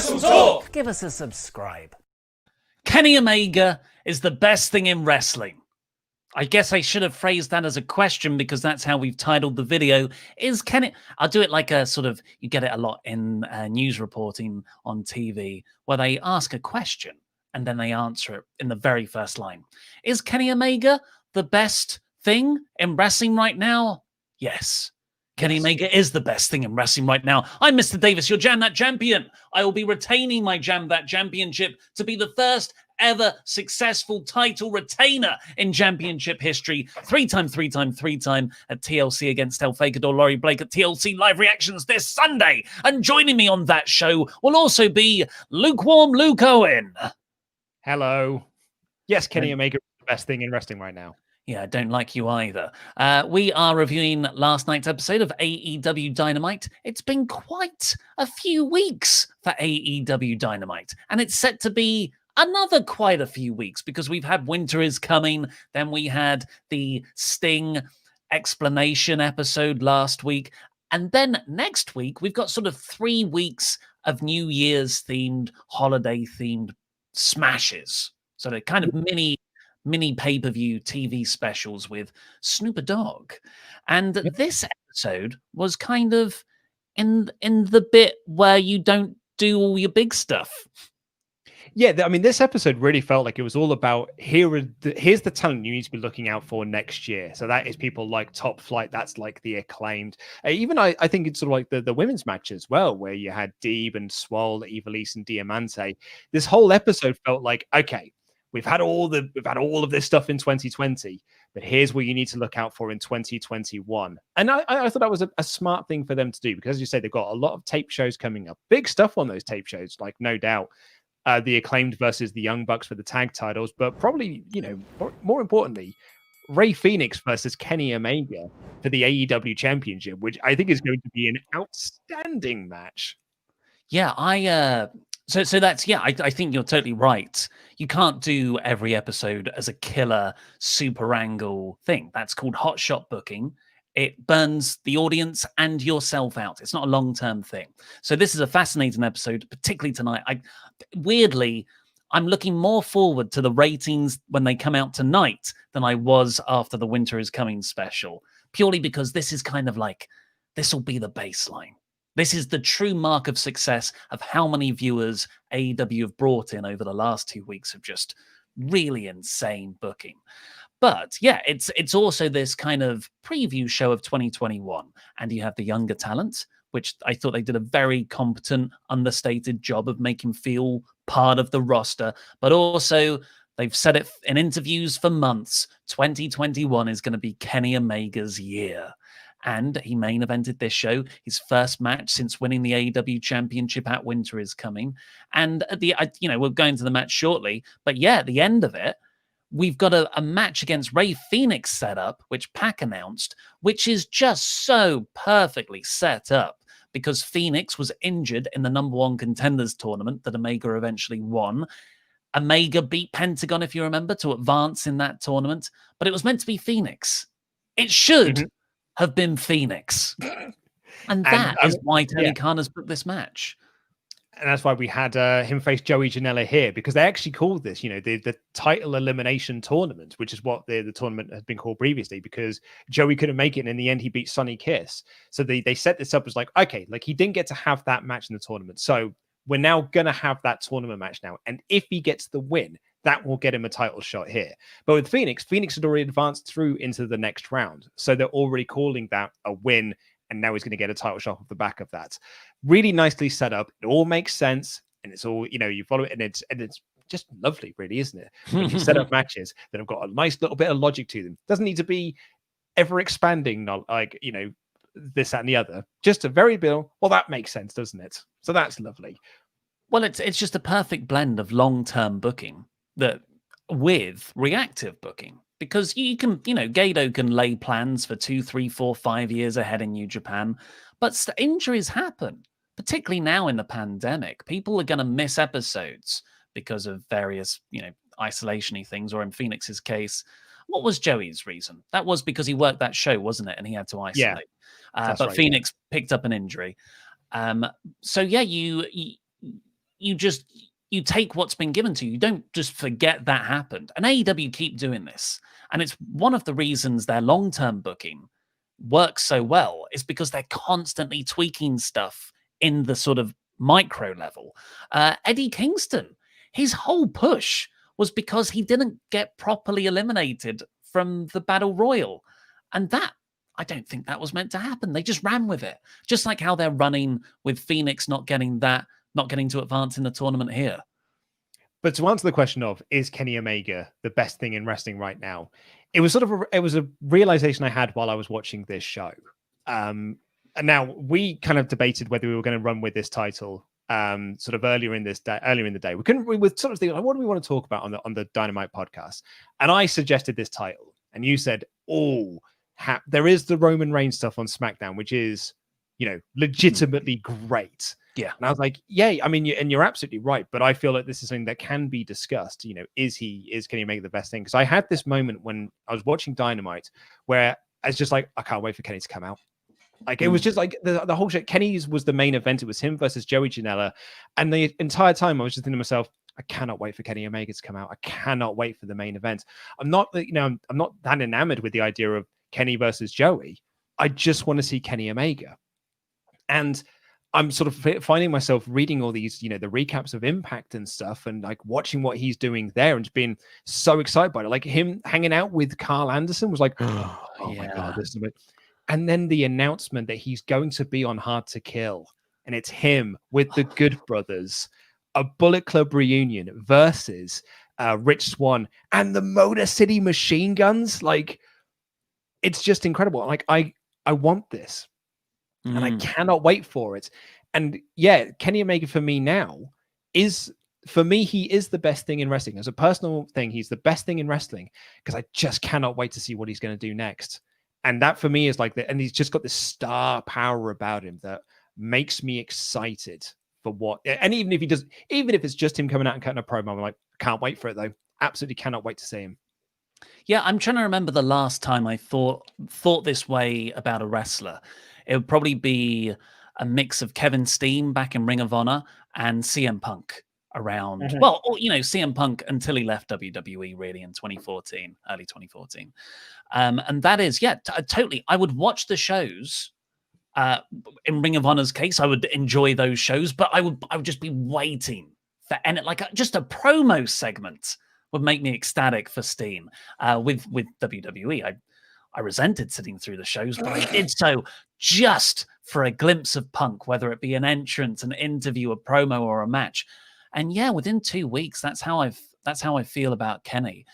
WrestleTalk! Give us a subscribe. Kenny Omega is the best thing in wrestling. I guess I should have phrased that as a question because that's how we've titled the video. Is Kenny... I'll do it like a sort of... You get it a lot in news reporting on TV where they ask a question and then they answer it in the very first line. Is Kenny Omega the best thing in wrestling right now? Yes. Kenny Omega is the best thing in wrestling right now. I'm Mr. Davis, your Jam That Champion. I will be retaining my Jam That Championship to be the first ever successful title retainer in championship history. Three-time at TLC against El Fakador Laurie Blake at TLC Live Reactions this Sunday. And joining me on that show will also be Lukewarm Luke Owen. Hello. Yes, Kenny Omega is the best thing in wrestling right now. Yeah, I don't like you either. We are reviewing last night's episode of AEW Dynamite. It's been quite a few weeks for AEW Dynamite, and it's set to be another quite a few weeks because we've had Winter is Coming, then we had the Sting explanation episode last week, and then next week we've got sort of 3 weeks of New Year's themed, holiday themed smashes. So they're kind of mini pay-per-view TV specials with Snoop Dogg. And this episode was kind of in the bit where you don't do all your big stuff. Yeah, I mean, this episode really felt like it was all about here's the talent you need to be looking out for next year. So that is people like Top Flight. That's like the Acclaimed. Even I think it's sort of like the women's match as well, where you had Deeb and Swole, Ivelisse and Diamante. This whole episode felt like, okay, we've had all of this stuff in 2020, but here's what you need to look out for in 2021. And I thought that was a smart thing for them to do because, as you say, they've got a lot of tape shows coming up, big stuff on those tape shows, like no doubt. The Acclaimed versus the Young Bucks for the tag titles, but probably, more importantly, Rey Fenix versus Kenny Omega for the AEW Championship, which I think is going to be an outstanding match. Yeah, So that's, I think you're totally right. You can't do every episode as a killer super angle thing. That's called hot shot booking. It burns the audience and yourself out. It's not a long-term thing. So this is a fascinating episode, particularly tonight. Weirdly, I'm looking more forward to the ratings when they come out tonight than I was after the Winter is Coming special, purely because this is kind of like, this will be the baseline. This is the true mark of success of how many viewers AEW have brought in over the last 2 weeks of just really insane booking. But yeah, it's also this kind of preview show of 2021. And you have the younger talent, which I thought they did a very competent, understated job of making feel part of the roster. But also, they've said it in interviews for months. 2021 is going to be Kenny Omega's year. And he main evented this show, his first match since winning the AEW Championship at Winter is Coming. And at we'll go into the match shortly. But yeah, at the end of it, we've got a match against Rey Fenix set up, which Pac announced, which is just so perfectly set up because Phoenix was injured in the number 1 contenders tournament that Omega eventually won. Omega beat Pentagon, if you remember, to advance in that tournament, but it was meant to be Phoenix. It should have been Phoenix. And that is why Tony Khan has booked this match. And that's why we had him face Joey Janela here, because they actually called this, the title elimination tournament, which is what the tournament had been called previously, because Joey couldn't make it. And in the end, he beat Sonny Kiss. So they set this up as like, okay, like he didn't get to have that match in the tournament. So we're now going to have that tournament match now. And if he gets the win, that will get him a title shot here. But with Phoenix had already advanced through into the next round. So they're already calling that a win. And now he's going to get a title shot off the back of that. Really nicely set up. It all makes sense. And it's all, you follow it. And it's just lovely, really, isn't it? When you set up matches that have got a nice little bit of logic to them. Doesn't need to be ever expanding, not like, this, that, and the other. Just a very bill. Well, that makes sense, doesn't it? So that's lovely. Well, it's just a perfect blend of long-term booking with reactive booking. Because you can, Gedo can lay plans for 2, 3, 4, 5 years ahead in New Japan, but injuries happen, particularly now in the pandemic. People are going to miss episodes because of various, isolation-y things, or in Phoenix's case, what was Joey's reason? That was because he worked that show, wasn't it? And he had to isolate. But right, Phoenix picked up an injury. So yeah, you take what's been given to you. You don't just forget that happened. And AEW keep doing this. And it's one of the reasons their long-term booking works so well is because they're constantly tweaking stuff in the sort of micro level. Eddie Kingston, his whole push was because he didn't get properly eliminated from the Battle Royal. And that, I don't think that was meant to happen. They just ran with it. Just like how they're running with Phoenix not getting to advance in the tournament here. But to answer the question of, is Kenny Omega the best thing in wrestling right now? It was a realization I had while I was watching this show. And now we kind of debated whether we were going to run with this title sort of earlier in the day. We were sort of thinking, like, what do we want to talk about on the Dynamite podcast? And I suggested this title, and you said, "Oh, there is the Roman Reigns stuff on SmackDown, which is, legitimately great." Yeah. And I was like, yeah, I mean, and you're absolutely right. But I feel like this is something that can be discussed. Is Kenny Omega the best thing? Because I had this moment when I was watching Dynamite where I was just like, I can't wait for Kenny to come out. Like, it was just like the whole shit. Kenny's was the main event. It was him versus Joey Janela. And the entire time I was just thinking to myself, I cannot wait for Kenny Omega to come out. I cannot wait for the main event. I'm not that enamored with the idea of Kenny versus Joey. I just want to see Kenny Omega. And I'm sort of finding myself reading all these, the recaps of Impact and stuff, and like watching what he's doing there and just being so excited by it. Like him hanging out with Carl Anderson was like, oh my God, this is amazing. And then the announcement that he's going to be on Hard to Kill, and it's him with the Good Brothers, a Bullet Club reunion versus Rich Swann and the Motor City Machine Guns. Like, it's just incredible. Like, I want this. And I cannot wait for it. And yeah, Kenny Omega for me now he is the best thing in wrestling. As a personal thing, he's the best thing in wrestling because I just cannot wait to see what he's going to do next. And that for me is like and he's just got this star power about him that makes me excited for what. And even if it's just him coming out and cutting a promo, I'm like, can't wait for it though. Absolutely cannot wait to see him. Yeah, I'm trying to remember the last time I thought this way about a wrestler. It would probably be a mix of Kevin Steen back in Ring of Honor and CM Punk around, CM Punk until he left WWE really in early 2014. And that is, totally. I would watch the shows. In Ring of Honor's case, I would enjoy those shows, but I would just be waiting for just a promo segment would make me ecstatic for Steen. With WWE, I resented sitting through the shows, but I did so just for a glimpse of Punk, whether it be an entrance, an interview, a promo, or a match. And yeah, within 2 weeks, that's how I feel about Kenny.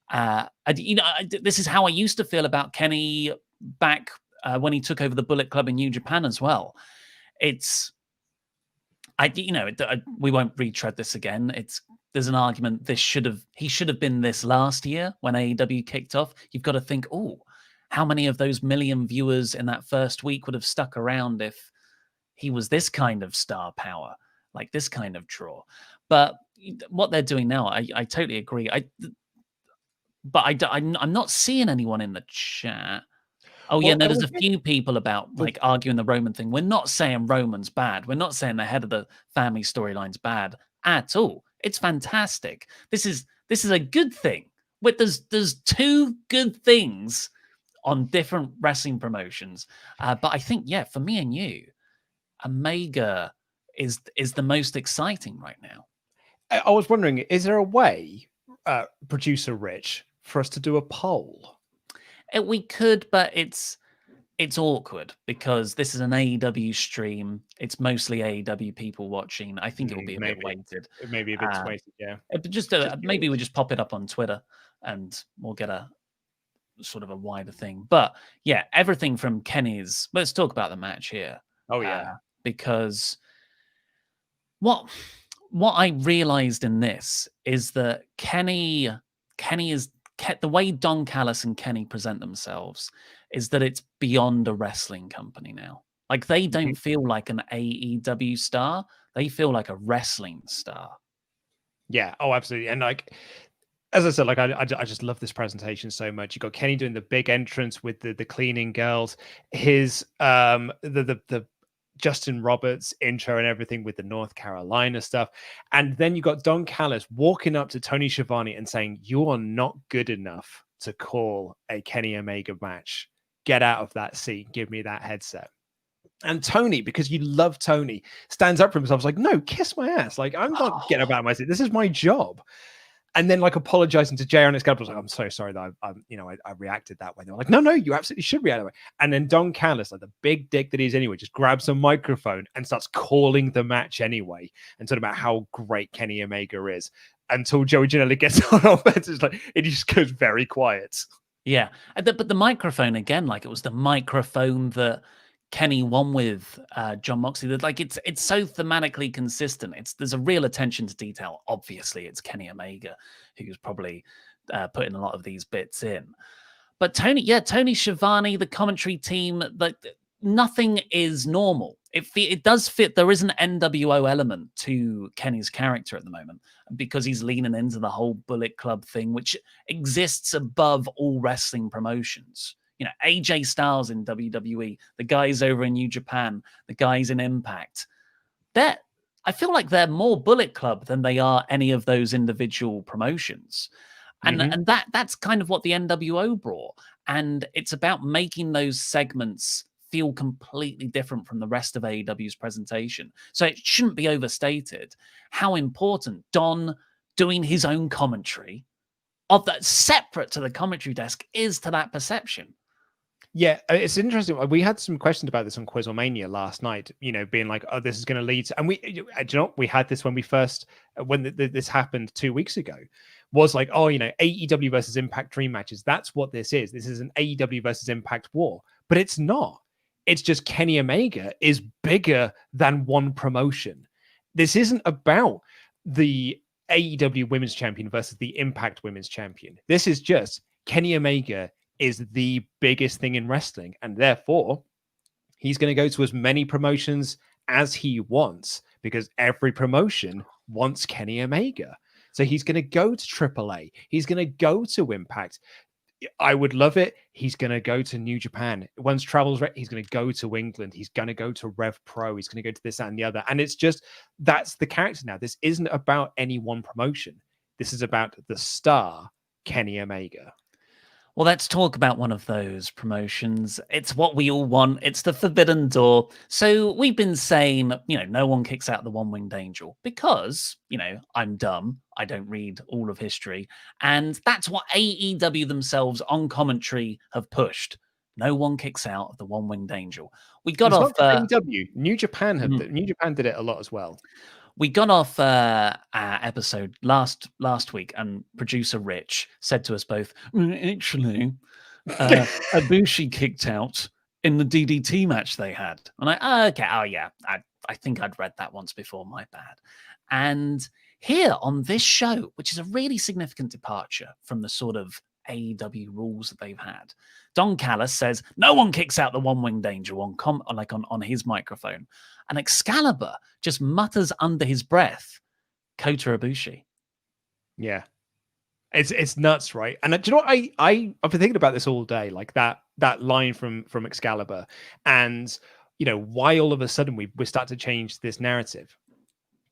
This is how I used to feel about Kenny back when he took over the Bullet Club in New Japan as well. We won't retread this again. There's an argument he should have been this last year when AEW kicked off. You've got to think, how many of those million viewers in that first week would have stuck around if he was this kind of star power, like this kind of draw? But what they're doing now, I totally agree. I'm not seeing anyone in the chat. Oh, yeah, no, there's a few people about like arguing the Roman thing. We're not saying Roman's bad. We're not saying the head of the family storyline's bad at all. It's fantastic. This is a good thing. There's two good things on different wrestling promotions. But I think, for me and you, Omega is the most exciting right now. I was wondering, is there a way, producer Rich, for us to do a poll? We could, but it's awkward because this is an AEW stream. It's mostly AEW people watching. I think it will be a bit weighted. It may be a bit weighted, yeah. Maybe we just pop it up on Twitter and we'll get a sort of a wider thing. But yeah, everything from Kenny's. Let's talk about the match here. Oh yeah, because what I realized in this is that Kenny is the way Don Callis and Kenny present themselves is that it's beyond a wrestling company now. Like they don't feel like an AEW star; they feel like a wrestling star. Yeah. Oh, absolutely. And like, as I said, like I just love this presentation so much. You got Kenny doing the big entrance with the cleaning girls. His the Justin Roberts intro and everything with the North Carolina stuff. And then you got Don Callis walking up to Tony Schiavone and saying, "You are not good enough to call a Kenny Omega match. Get out of that seat. Give me that headset." And Tony, because you love Tony, stands up for himself. Like, "No, kiss my ass. Like, I'm not getting about my seat. This is my job." And then, like, apologizing to JR and Excalibur, was like, "I'm so sorry that I reacted that way." They were like, "No, you absolutely should react that way." And then Don Callis, like the big dick that he is anyway, just grabs a microphone and starts calling the match anyway, and talking about how great Kenny Omega is. Until Joey Janela gets on offense, it's like it just goes very quiet. Yeah, but the microphone again, like it was the microphone that Kenny won with John Moxley. That like it's so thematically consistent. There's a real attention to detail. Obviously, it's Kenny Omega who's probably putting a lot of these bits in. But Tony Schiavone, the commentary team, like nothing is normal. It does fit. There is an NWO element to Kenny's character at the moment because he's leaning into the whole Bullet Club thing, which exists above all wrestling promotions. You know, AJ Styles in WWE, the guys over in New Japan, the guys in Impact. I feel like they're more Bullet Club than they are any of those individual promotions. And that's kind of what the NWO brought. And it's about making those segments feel completely different from the rest of AEW's presentation. So it shouldn't be overstated how important Don doing his own commentary of that separate to the commentary desk is to that perception. Yeah, it's interesting. We had some questions about this on Quizlemania last night, being like, "Oh, this is going to lead to," and we had this when we first, when this happened 2 weeks ago, was like, "Oh, AEW versus Impact dream matches. That's what this is. This is an AEW versus Impact war." But it's not. It's just Kenny Omega is bigger than one promotion. This isn't about the AEW Women's Champion versus the Impact Women's Champion. This is just Kenny Omega is the biggest thing in wrestling, and therefore he's going to go to as many promotions as he wants because every promotion wants Kenny Omega. So he's going to go to AAA. He's going to go to Impact. I would love it. He's going to go to New Japan. Once travel's ready, he's going to go to England. He's going to go to Rev Pro. He's going to go to this, that, and the other. And it's just, that's the character now. This isn't about any one promotion. This is about the star, Kenny Omega. Well, let's talk about one of those promotions. It's what we all want. It's the Forbidden Door. So we've been saying, no one kicks out the One-Winged Angel because, I'm dumb. I don't read all of history. And that's what AEW themselves on commentary have pushed. No one kicks out the One-Winged Angel. We got off AEW. New Japan New Japan did it a lot as well. We got off our episode last week, and producer Rich said to us both, actually, Ibushi kicked out in the DDT match they had. And okay, oh yeah, I think I'd read that once before, my bad. And here on this show, which is a really significant departure from the sort of AEW rules that they've had, Don Callis says, no one kicks out the One-Winged Angel on his microphone. And Excalibur just mutters under his breath, Kota Ibushi. Yeah. It's nuts, right? And do you know what? I've been thinking about this all day, like that line from Excalibur, and why all of a sudden we start to change this narrative.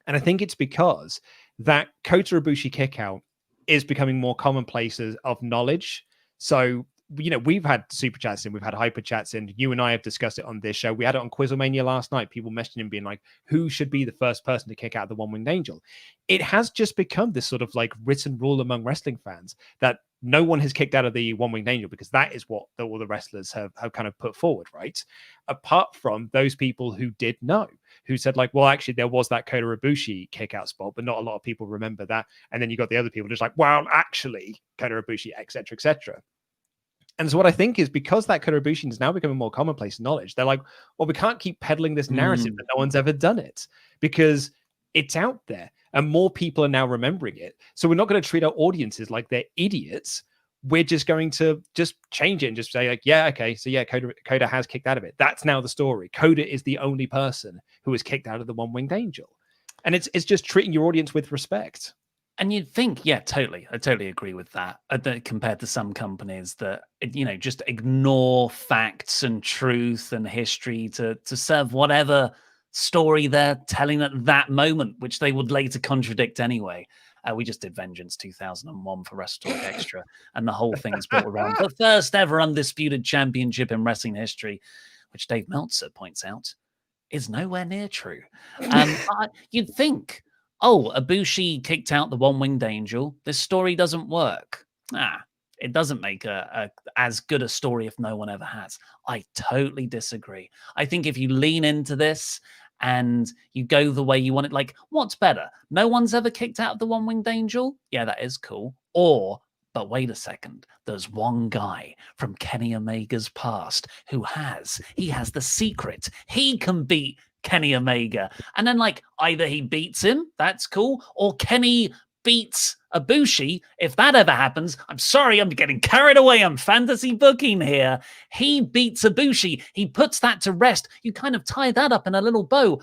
And I think it's because that Kota Ibushi kickout is becoming more commonplace of knowledge. So we've had super chats in, we've had hyper chats in. You and I have discussed it on this show. We had it on Quizlemania last night. People messaging him being like, who should be the first person to kick out the One-Winged Angel? It has just become this sort of like written rule among wrestling fans that no one has kicked out of the One-Winged Angel because that is what all the wrestlers have kind of put forward, right? Apart from those people who did know, who said like, well, actually there was that Kota Ibushi kick out spot, but not a lot of people remember that. And then you got the other people just like, well, actually Kota Ibushi, etc., etc. And so what I think is because that Kota Ibushi is now becoming more commonplace knowledge, they're like, well, we can't keep peddling this narrative that no one's ever done it because it's out there and more people are now remembering it. So we're not going to treat our audiences like they're idiots. We're just going to just change it and just say like, yeah, okay. So yeah, Kota has kicked out of it. That's now the story. Kota is the only person who was kicked out of the One-Winged Angel. And it's just treating your audience with respect. And you'd think, yeah, totally. I totally agree with that. Compared to some companies that, just ignore facts and truth and history to serve whatever story they're telling at that moment, which they would later contradict anyway. We just did Vengeance 2001 for WrestleTalk Extra, and the whole thing's built around the first ever undisputed championship in wrestling history, which Dave Meltzer points out is nowhere near true. You'd think, oh, Ibushi kicked out the one-winged angel. This story doesn't work. It doesn't make a as good a story if no one ever has. I totally disagree. I think if you lean into this and you go the way you want it, like, what's better? No one's ever kicked out the one-winged angel? Yeah, that is cool. Or, but wait a second, there's one guy from Kenny Omega's past who has the secret. He can beat Kenny Omega. And then, like, either he beats him, that's cool, or Kenny beats Ibushi. If that ever happens, I'm sorry, I'm getting carried away on fantasy booking here. He beats Ibushi. He puts that to rest. You kind of tie that up in a little bow.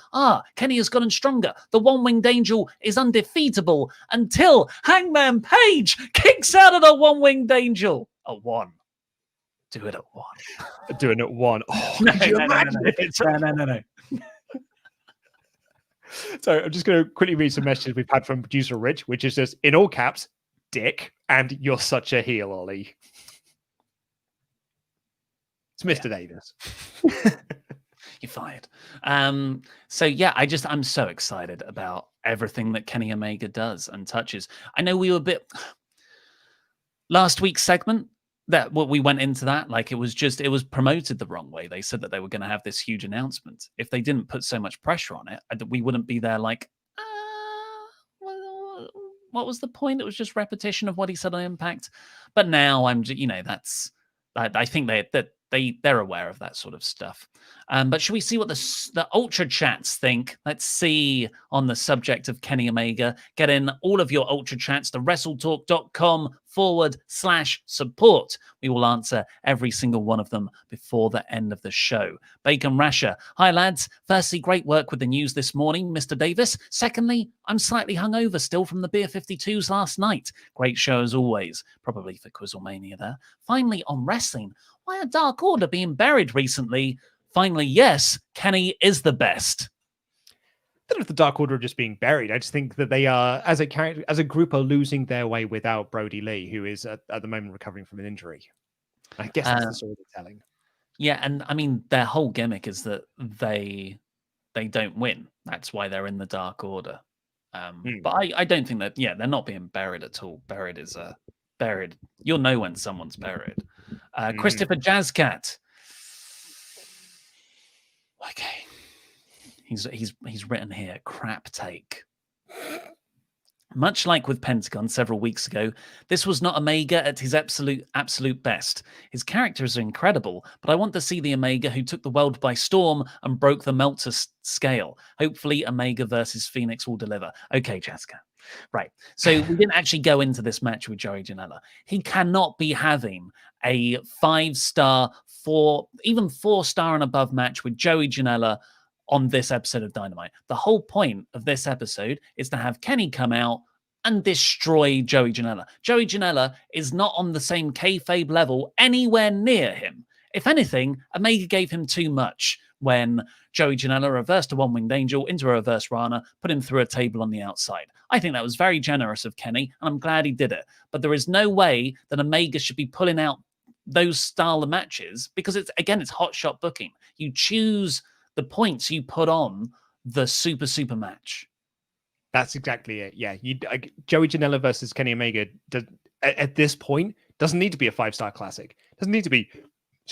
Kenny has gotten stronger. The one-winged angel is undefeatable until Hangman Page kicks out of the one-winged angel. A one. Do it at one. Doing it one. Oh, no. So I'm just going to quickly read some messages we've had from producer Rich, which is just in all caps, Dick, and you're such a heel, Ollie. It's Mr. Davis. You're fired. So yeah, I'm so excited about everything that Kenny Omega does and touches. I know we were a bit last week's segment that what we went into that, like it was promoted the wrong way. They said that they were going to have this huge announcement. If they didn't put so much pressure on it, we wouldn't be there like, what was the point? It was just repetition of what he said on Impact. But now I think they're aware of that sort of stuff. But should we see what the Ultra Chats think? Let's see on the subject of Kenny Omega. Get in all of your Ultra Chats to WrestleTalk.com/support. We will answer every single one of them before the end of the show. Bacon Rasher. Hi, lads. Firstly, great work with the news this morning, Mr. Davis. Secondly, I'm slightly hungover still from the Beer 52s last night. Great show as always. Probably for Quizzlemania there. Finally, on wrestling. Why are Dark Order being buried recently? Finally, yes, Kenny is the best. I don't know if the Dark Order are just being buried. I just think that they are, as a group, are losing their way without Brody Lee, who is at the moment recovering from an injury. I guess that's the story they're telling. Yeah, and I mean, their whole gimmick is that they don't win. That's why they're in the Dark Order. But I don't think that, they're not being buried at all. Buried is buried. You'll know when someone's buried. Christopher Jazzcat. Okay. He's written here, crap take. Much like with Pentagon several weeks ago, this was not Omega at his absolute best. His characters are incredible, but I want to see the Omega who took the world by storm and broke the Meltzer scale. Hopefully Omega versus Phoenix will deliver. Okay, Jaska. Right. So we didn't actually go into this match with Joey Janela. He cannot be having a 5-star, even 4-star and above match with Joey Janela on this episode of Dynamite. The whole point of this episode is to have Kenny come out and destroy Joey Janela. Joey Janela is not on the same kayfabe level anywhere near him. If anything, Omega gave him too much when Joey Janela reversed a one-winged angel into a reverse Rana, put him through a table on the outside. I think that was very generous of Kenny, and I'm glad he did it. But there is no way that Omega should be pulling out those style of matches because it's hot shot booking. You choose the points you put on the super match. That's exactly it. Yeah, Joey Janela versus Kenny Omega at this point doesn't need to be a 5-star classic. Doesn't need to be.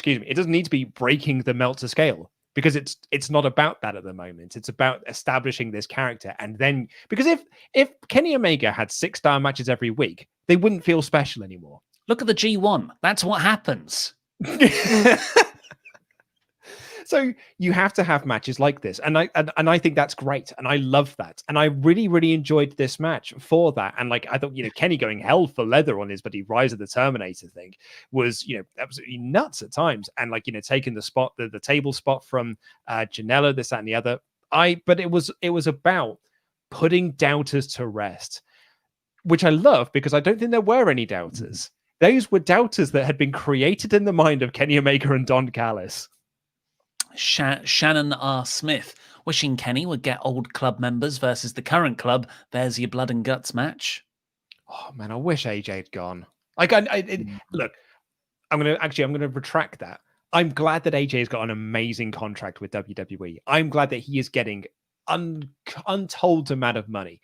It doesn't need to be breaking the Meltzer scale because it's not about that at the moment. It's about establishing this character, and then because if Kenny Omega had 6-star matches every week, they wouldn't feel special anymore. Look at the G1. That's what happens. So you have to have matches like this, and I think that's great, and I love that, and I really enjoyed this match for that. And like I thought, Kenny going hell for leather on his buddy Rise of the Terminator thing was absolutely nuts at times, and like taking the spot, the table spot from Janela, this, that, and the other. But it was about putting doubters to rest. which I love because I don't think there were any doubters. Those were doubters that had been created in the mind of Kenny Omega and Don Callis. Shannon R. Smith, wishing Kenny would get old club members versus the current club. There's your blood and guts match. Oh man, I wish AJ had gone. Like, look, I'm gonna retract that. I'm glad that AJ has got an amazing contract with WWE. I'm glad that he is getting untold amount of money.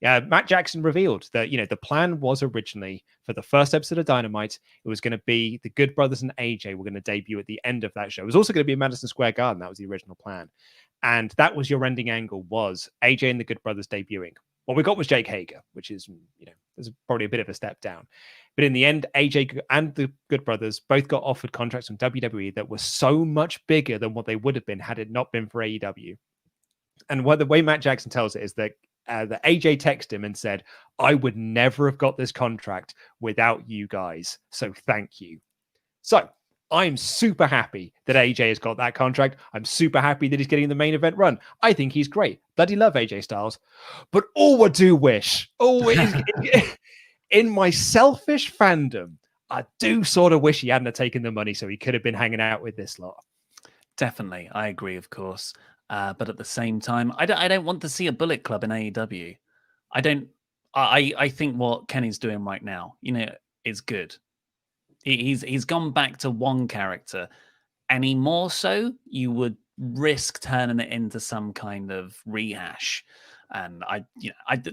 Matt Jackson revealed that, the plan was originally for the first episode of Dynamite, it was going to be the Good Brothers and AJ were going to debut at the end of that show. It was also going to be in Madison Square Garden. That was the original plan. And that was your ending angle, was AJ and the Good Brothers debuting. What we got was Jake Hager, which is, there's probably a bit of a step down. But in the end, AJ and the Good Brothers both got offered contracts from WWE that were so much bigger than what they would have been had it not been for AEW. And the way Matt Jackson tells it is that AJ texted him and said, I would never have got this contract without you guys. So thank you. So I'm super happy that AJ has got that contract. I'm super happy that he's getting the main event run. I think he's great. Bloody love AJ Styles. But I do wish, in my selfish fandom, I do sort of wish he hadn't taken the money so he could have been hanging out with this lot. Definitely. I agree, of course. But at the same time, I don't want to see a Bullet Club in AEW. I think what Kenny's doing right now, is good. He's gone back to one character. Any more so, you would risk turning it into some kind of rehash. And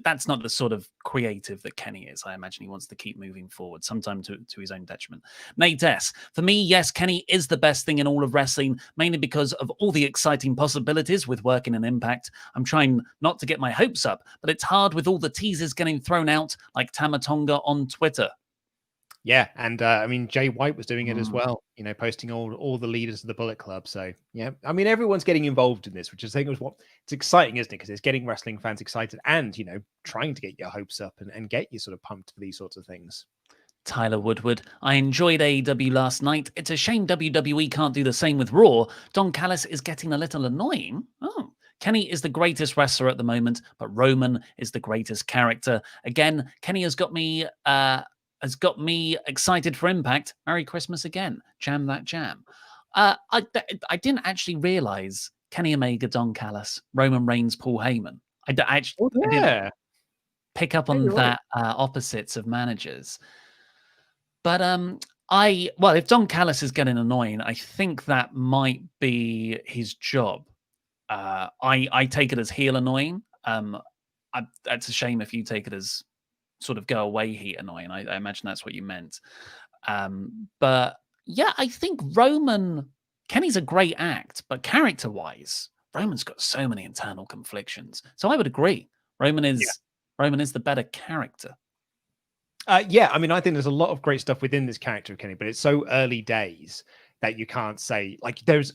that's not the sort of creative that Kenny is. I imagine he wants to keep moving forward, sometimes to his own detriment. Nate S. For me, yes, Kenny is the best thing in all of wrestling, mainly because of all the exciting possibilities with working in Impact. I'm trying not to get my hopes up, but it's hard with all the teasers getting thrown out like Tamatonga on Twitter. Yeah, and Jay White was doing it as well, posting all the leaders of the Bullet Club. So, yeah, everyone's getting involved in this, which I think was it's exciting, isn't it? Because it's getting wrestling fans excited and, trying to get your hopes up and get you sort of pumped for these sorts of things. Tyler Woodward, I enjoyed AEW last night. It's a shame WWE can't do the same with Raw. Don Callis is getting a little annoying. Oh. Kenny is the greatest wrestler at the moment, but Roman is the greatest character. Again, Kenny has got me excited for Impact. Merry Christmas again. Jam that jam. I didn't actually realize Kenny Omega, Don Callis, Roman Reigns, Paul Heyman. I didn't pick up on that opposites of managers. But if Don Callis is getting annoying, I think that might be his job. I take it as heel annoying. That's a shame if you take it as sort of go away heat annoying. I imagine that's what you meant. But yeah, I think Kenny's a great act, but character-wise, Roman's got so many internal conflictions. So I would agree. Roman is the better character. I think there's a lot of great stuff within this character of Kenny, but it's so early days that you can't say, like, there's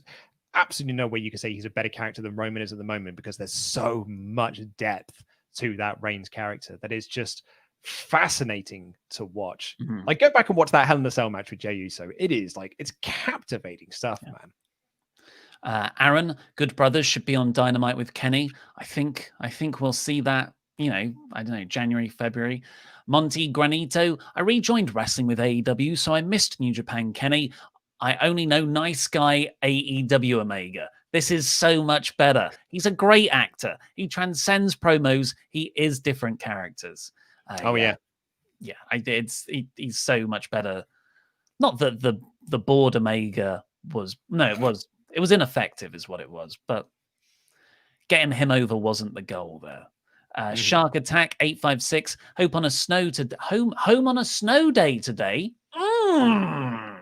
absolutely no way you can say he's a better character than Roman is at the moment, because there's so much depth to that Reigns character that is just fascinating to watch. Mm-hmm. Like, go back and watch that Hell in a Cell match with Jey Uso. It is like, it's captivating stuff, man. Aaron, Good Brothers should be on Dynamite with Kenny. I think we'll see that, I don't know, January, February. Monty Granito, I rejoined wrestling with AEW, so I missed New Japan Kenny. I only know nice guy AEW Omega. This is so much better. He's a great actor. He transcends promos. He is different characters. He's so much better. Not that the board Omega was. No, it was ineffective, is what it was. But getting him over wasn't the goal there. Shark Attack 856. Home on a snow day today. Oh man,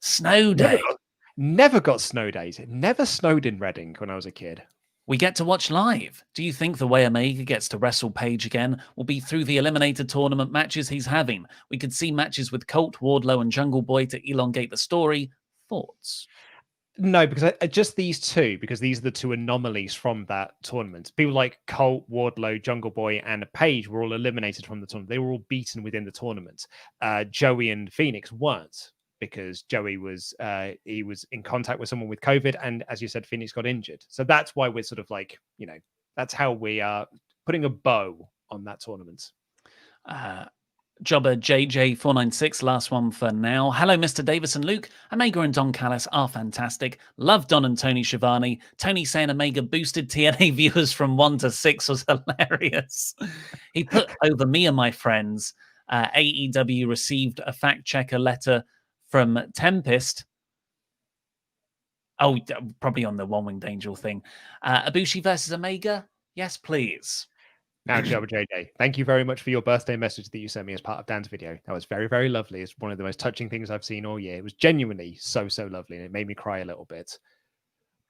snow day. Never got snow days. It never snowed in Reading when I was a kid. We get to watch live. Do you think the way Omega gets to wrestle Page again will be through the Eliminator tournament matches he's having? We could see matches with Colt, Wardlow, and Jungle Boy to elongate the story. Thoughts? No, because just these two, because these are the two anomalies from that tournament. People like Colt, Wardlow, Jungle Boy, and Page were all eliminated from the tournament. They were all beaten within the tournament. Joey and Phoenix weren't, because Joey was in contact with someone with COVID, and as you said, Phoenix got injured. So that's why we're sort of like, that's how we are putting a bow on that tournament. Jobber JJ496, last one for now. Hello, Mr. Davis and Luke. Omega and Don Callis are fantastic. Love Don and Tony Schiavone. Tony saying Omega boosted TNA viewers from 1 to 6 was hilarious. He put over me and my friends. AEW received a fact checker letter from Tempest. Oh, probably on the One Winged Angel thing. Ibushi versus Omega? Yes, please. Now, Jabba JJ, thank you very much for your birthday message that you sent me as part of Dan's video. That was very, very lovely. It's one of the most touching things I've seen all year. It was genuinely so, so lovely, and it made me cry a little bit.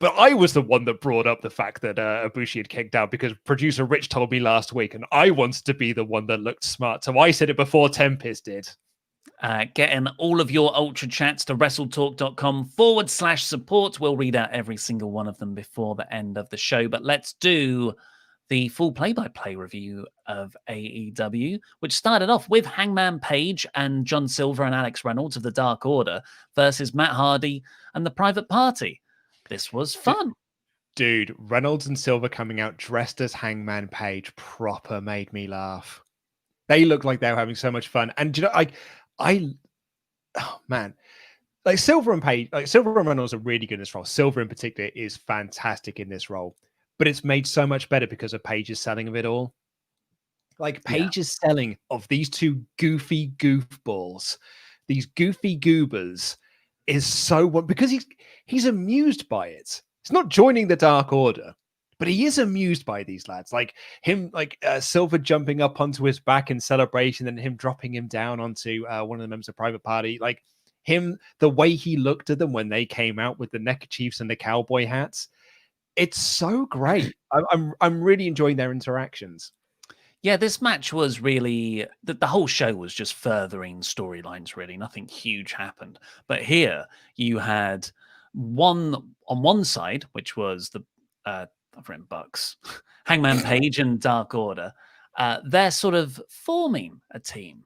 But I was the one that brought up the fact that Ibushi had kicked out because producer Rich told me last week, and I wanted to be the one that looked smart. So I said it before Tempest did. Getting all of your Ultra Chats to WrestleTalk.com/support. We'll read out every single one of them before the end of the show. But let's do the full play-by-play review of AEW, which started off with Hangman Page and John Silver and Alex Reynolds of the Dark Order versus Matt Hardy and the Private Party. This was fun. Dude, Reynolds and Silver coming out dressed as Hangman Page proper made me laugh. They looked like they were having so much fun. And you know, oh man, like Silver and Page, like Silver and Reynolds are really good in this role. Silver in particular is fantastic in this role. But it's made so much better because of Paige's selling of it all. Like Paige's selling of these two goofy goofballs, these goofy goobers, is so because he's amused by it. It's not joining the Dark Order, but he is amused by these lads. Like him, like Silver jumping up onto his back in celebration, and him dropping him down onto one of the members of Private Party. Like him, the way he looked at them when they came out with the neckerchiefs and the cowboy hats. It's so great. I'm really enjoying their interactions. Yeah, this match was really the whole show was just furthering storylines. Really, nothing huge happened. But here you had one on one side, which was the I've written Bucks, Hangman Page and Dark Order. They're sort of forming a team.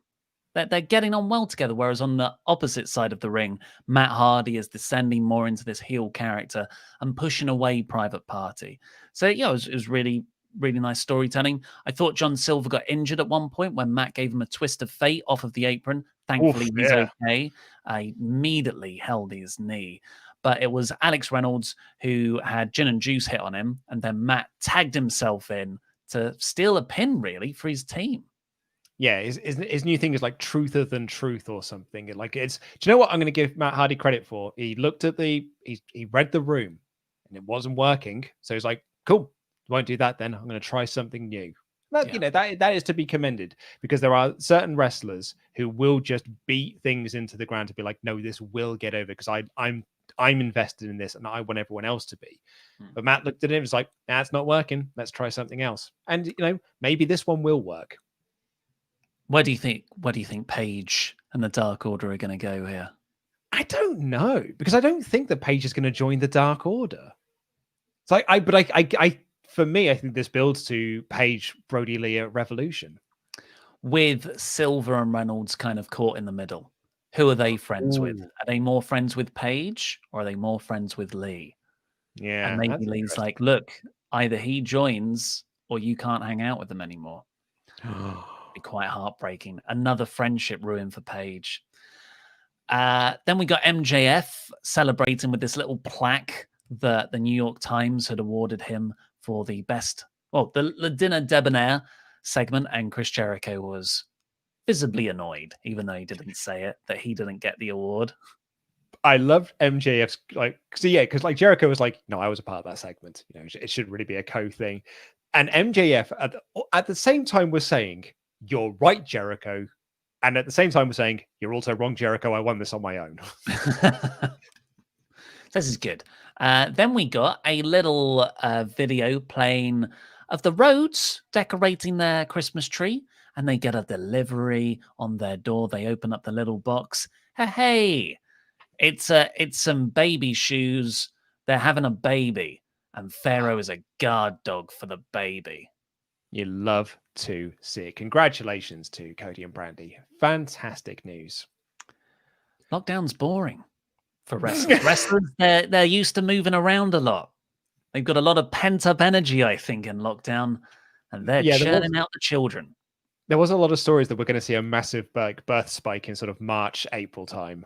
They're getting on well together, whereas on the opposite side of the ring, Matt Hardy is descending more into this heel character and pushing away Private Party. So, yeah, it was really, really nice storytelling. I thought John Silver got injured at one point when Matt gave him a twist of fate off of the apron. Thankfully, he's okay. I immediately held his knee. But it was Alex Reynolds who had gin and juice hit on him, and then Matt tagged himself in to steal a pin, really, for his team. Yeah, his new thing is like truther than truth or something. Like it's, do you know what I'm going to give Matt Hardy credit for? He looked at he read the room and it wasn't working. So he's like, cool, won't do that then. I'm going to try something new. That, you know, that is to be commended because there are certain wrestlers who will just beat things into the ground to be like, no, this will get over because I'm invested in this and I want everyone else to be. But Matt looked at it and was like, it's not working. Let's try something else. And, you know, maybe this one will work. Where do you think Page and the Dark Order are going to go here? I don't know because I don't think that Page is going to join the Dark Order. So for me, I think this builds to Page, Brody Lee at Revolution, with Silver and Reynolds kind of caught in the middle. Who are they friends with? Are they more friends with Page or are they more friends with Lee? Yeah, and maybe Lee's like, look, either he joins or you can't hang out with them anymore. Be quite heartbreaking. Another friendship ruin for Page. Then we got MJF celebrating with this little plaque that the New York Times had awarded him for the best, the Dinner Debonair segment, and Chris Jericho was visibly annoyed, even though he didn't say it, that he didn't get the award. I loved MJF's because Jericho was like, no, I was a part of that segment. You know, it should really be a co-thing. And MJF at the same time was saying, you're right, Jericho. And at the same time was saying, you're also wrong, Jericho. I won this on my own. This is good. Then we got a little video playing of the Rhodes decorating their Christmas tree. And they get a delivery on their door. They open up the little box. Hey, it's some baby shoes. They're having a baby. And Pharaoh is a guard dog for the baby. You love to see it. Congratulations to Cody and Brandy. Fantastic news. Lockdown's boring for wrestlers. Wrestlers, they're used to moving around a lot. They've got a lot of pent-up energy, I think, in lockdown. And they're churning out the children. There was a lot of stories that we're going to see a massive like birth spike in sort of March, April time.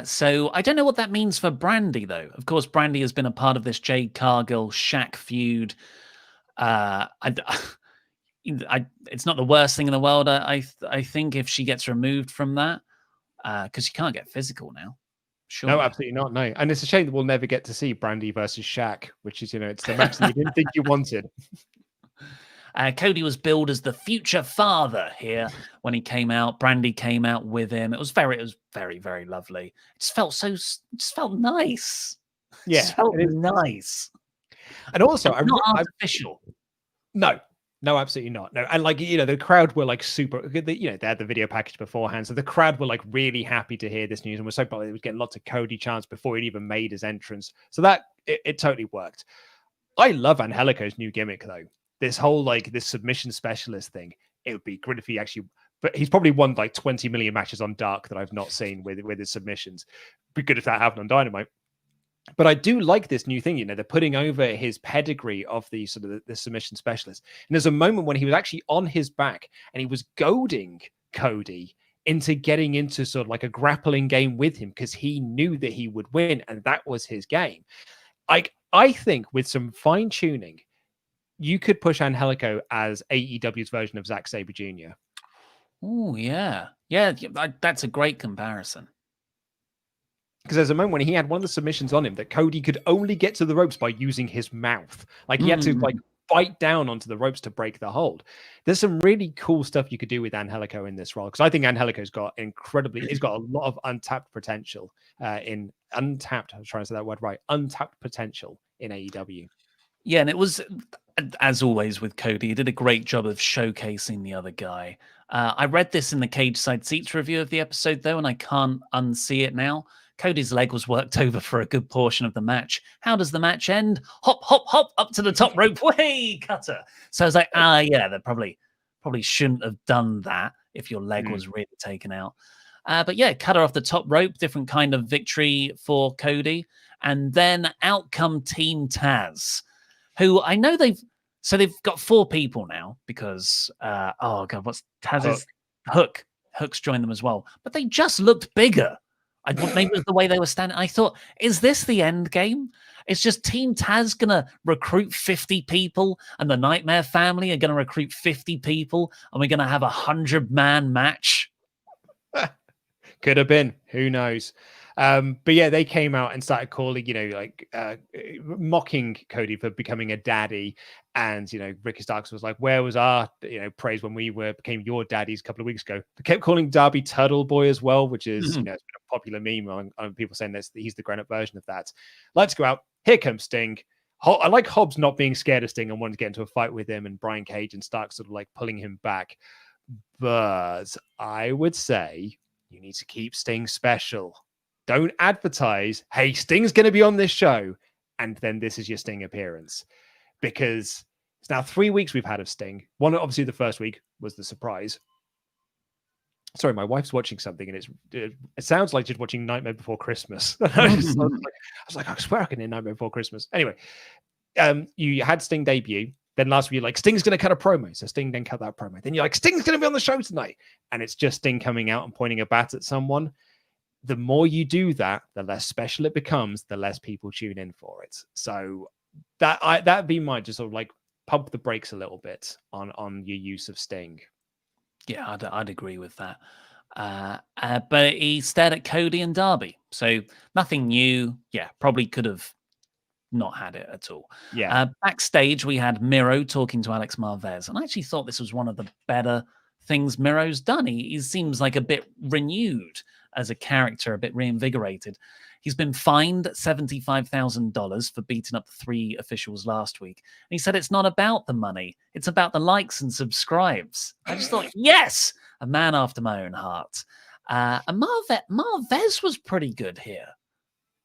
So I don't know what that means for Brandy, though. Of course, Brandy has been a part of this Jade Cargill Shaq feud. It's not the worst thing in the world. I think if she gets removed from that, because you can't get physical now. Sure. No, absolutely not. No, and it's a shame that we'll never get to see Brandy versus Shaq, which is it's the match that you didn't think you wanted. Cody was billed as the future father here when he came out. Brandy came out with him. It was very, very lovely. It just felt nice. Yeah, it just felt nice. And also, not artificial. No, absolutely not. No, and like the crowd were like super. They had the video package beforehand, so the crowd were like really happy to hear this news, and we're so glad it was getting lots of Cody chants before he even made his entrance. So that it totally worked. I love Angelico's new gimmick though. This whole like this submission specialist thing. It would be great if he actually. But he's probably won like 20 million matches on Dark that I've not seen with his submissions. Be good if that happened on Dynamite. But I do like this new thing, they're putting over his pedigree of the sort of the submission specialist. And there's a moment when he was actually on his back and he was goading Cody into getting into sort of like a grappling game with him because he knew that he would win and that was his game. I think with some fine tuning, you could push Angelico as AEW's version of Zack Sabre Jr. Oh, yeah. Yeah, that's a great comparison. Because there's a moment when he had one of the submissions on him that Cody could only get to the ropes by using his mouth. Like he had to like bite down onto the ropes to break the hold. There's some really cool stuff you could do with Angelico in this role. Because I think Angelico's got he's got a lot of untapped potential I'm trying to say that word right, untapped potential in AEW. Yeah, and it was, as always with Cody, he did a great job of showcasing the other guy. I read this in the Cage Side Seats review of the episode, though, and I can't unsee it now. Cody's leg was worked over for a good portion of the match. How does the match end? Hop, hop, hop, up to the top rope. Way, cutter. So I was like, yeah, they probably shouldn't have done that if your leg was really taken out. But yeah, cutter off the top rope, different kind of victory for Cody. And then out come Team Taz, who I know they've got 4 people now because, what's Taz's? Hook. Hook's joined them as well. But they just looked bigger. Maybe it was the way they were standing. I thought, is this the end game? It's just Team Taz going to recruit 50 people and the Nightmare family are going to recruit 50 people and we're going to have a 100-man match. Could have been. Who knows? But yeah, they came out and started calling, mocking Cody for becoming a daddy. And, Ricky Starks was like, where was our, praise when we became your daddies a couple of weeks ago? They kept calling Darby Turtle Boy as well, which is, it's been a popular meme on people saying that he's the grown-up version of that. Let's go out. Here comes Sting. I like Hobbs not being scared of Sting and wanting to get into a fight with him and Brian Cage and Starks sort of like pulling him back. But I would say you need to keep Sting special. Don't advertise, hey, Sting's going to be on this show, and then this is your Sting appearance. Because it's now 3 weeks we've had of Sting. One, obviously, the first week was the surprise. Sorry, my wife's watching something, and it sounds like she's watching Nightmare Before Christmas. I was like, I swear I can hear Nightmare Before Christmas. Anyway, you had Sting debut. Then last week, you're like, Sting's going to cut a promo. So Sting then cut that promo. Then you're like, Sting's going to be on the show tonight. And it's just Sting coming out and pointing a bat at someone. The more you do that, the less special it becomes, the less people tune in for it. So that'd be my just sort of like pump the brakes a little bit on your use of Sting. Yeah, I'd agree with that. But he stared at Cody and Darby. So nothing new. Yeah, probably could have not had it at all. Yeah. Backstage, we had Miro talking to Alex Marvez. And I actually thought this was one of the better things Miro's done. He seems like a bit renewed as a character, a bit reinvigorated. He's been fined $75,000 for beating up 3 officials last week. And he said it's not about the money. It's about the likes and subscribes. I just thought, yes, a man after my own heart. And Marvez was pretty good here.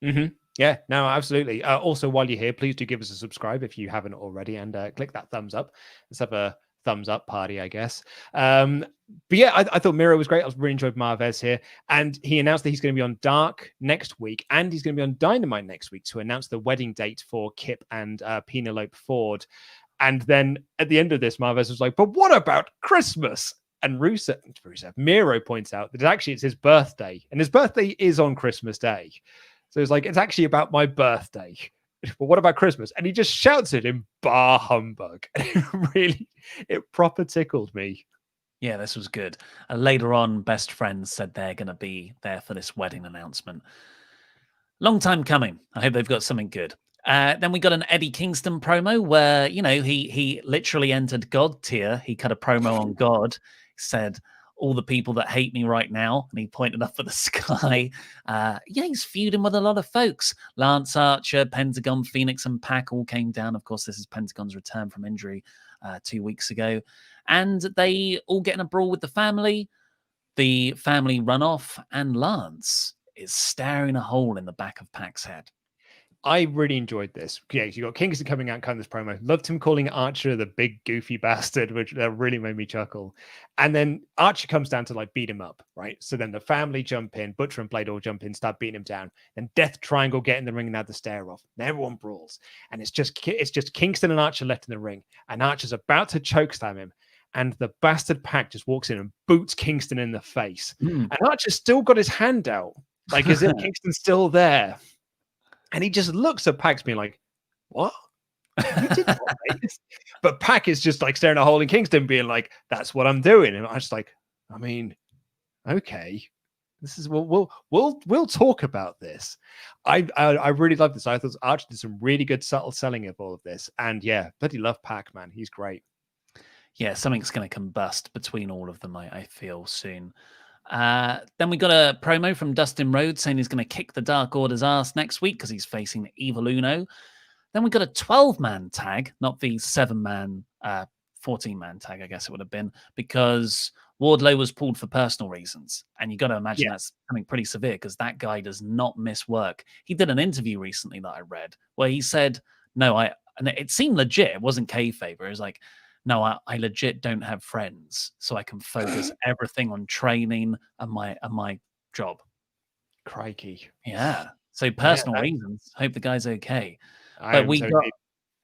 Mm-hmm. Yeah, no, absolutely. Also, while you're here, please do give us a subscribe if you haven't already and click that thumbs up. Let's have a thumbs up party, I guess. But yeah, I thought Miro was great. I really enjoyed Marvez here. And he announced that he's going to be on Dark next week and he's going to be on Dynamite next week to announce the wedding date for Kip and Penelope Ford. And then at the end of this, Marvez was like, but what about Christmas? And Miro points out that actually it's his birthday, and his birthday is on Christmas Day. So it's like, it's actually about my birthday. But what about Christmas? And he just shouts at him, "Bah humbug." It proper tickled me. Yeah, this was good. Later on, Best Friends said they're going to be there for this wedding announcement. Long time coming. I hope they've got something good. Then we got an Eddie Kingston promo where, he literally entered God tier. He cut a promo on God, said, "All the people that hate me right now," and he pointed up at the sky. He's feuding with a lot of folks. Lance Archer, Pentagon, Phoenix, and Pac all came down. Of course, this is Pentagon's return from injury 2 weeks ago. And they all get in a brawl with the family. The family run off, and Lance is staring a hole in the back of Pac's head. I really enjoyed this. Yeah, you got Kingston coming out cutting this promo. Loved him calling Archer the big goofy bastard, which really made me chuckle. And then Archer comes down to like beat him up, right? So then the family jump in, Butcher and Blade all jump in, start beating him down. Then Death Triangle get in the ring and have the stare off. And everyone brawls. And it's just Kingston and Archer left in the ring. And Archer's about to chokeslam him. And the bastard Pac just walks in and boots Kingston in the face. And Archer's still got his hand out, like as if Kingston's still there. And he just looks at Pac being like, "What? You did what, mate?" But Pac is just like staring at a hole in Kingston being like, "That's what I'm doing." And I was like, I mean, okay. This is we'll talk about this. I really love this. I thought Archer did some really good subtle selling of all of this. And yeah, bloody love Pac, man. He's great. Yeah, something's going to combust between all of them, I feel, soon. Then we got a promo from Dustin Rhodes saying he's going to kick the Dark Order's ass next week because he's facing Evil Uno. Then we got a 12-man tag, not the 7-man, 14-man tag, I guess it would have been, because Wardlow was pulled for personal reasons. And you got to imagine that's something pretty severe because that guy does not miss work. He did an interview recently that I read where he said, and it seemed legit. It wasn't kayfabe. It was like, "No, I legit don't have friends, so I can focus everything on training and my job." Crikey. Yeah. So personal reasons. Hope the guy's okay. But we got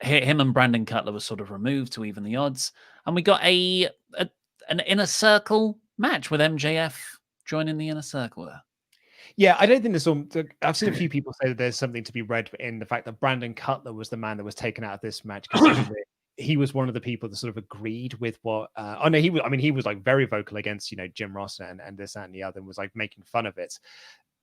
him and Brandon Cutler was sort of removed to even the odds, and we got an Inner Circle match with MJF joining the Inner Circle there. Yeah, I don't think there's I've seen a few people say that there's something to be read in the fact that Brandon Cutler was the man that was taken out of this match because he was one of the people that sort of agreed with what he was like very vocal against Jim Ross and this that, and the other, and was like making fun of it.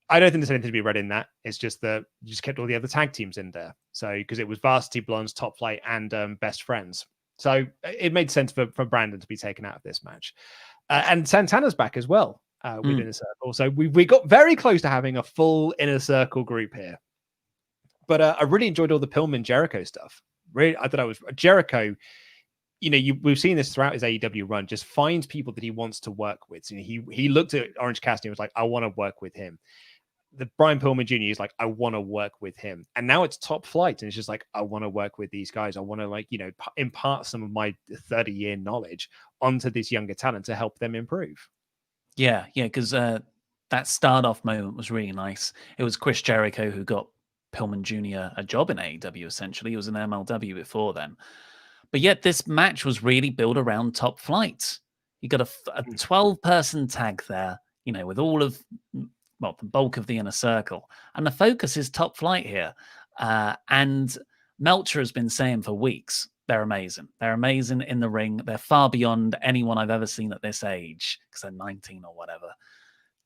I don't think there's anything to be read in that. It's just that you just kept all the other tag teams in there. So because it was Varsity Blondes, Top Flight, and Best Friends. So it made sense for Brandon to be taken out of this match. And Santana's back as well with Inner Circle. So we got very close to having a full Inner Circle group here. But I really enjoyed all the Pillman Jericho stuff. Really, I thought I was Jericho. We've seen this throughout his AEW run. Just finds people that he wants to work with. So he looked at Orange Cassidy and was like, "I want to work with him." The Brian Pillman Jr. is like, "I want to work with him." And now it's Top Flight, and it's just like, "I want to work with these guys. I want to impart some of my 30-year knowledge onto this younger talent to help them improve." Yeah, because that start-off moment was really nice. It was Chris Jericho who got Pillman Jr. a job in AEW, essentially. He was in MLW before then. But yet this match was really built around Top Flight. You got a 12-person tag there, with all of, the bulk of the Inner Circle. And the focus is Top Flight here. And Meltzer has been saying for weeks, they're amazing. They're amazing in the ring. They're far beyond anyone I've ever seen at this age, because they're 19 or whatever.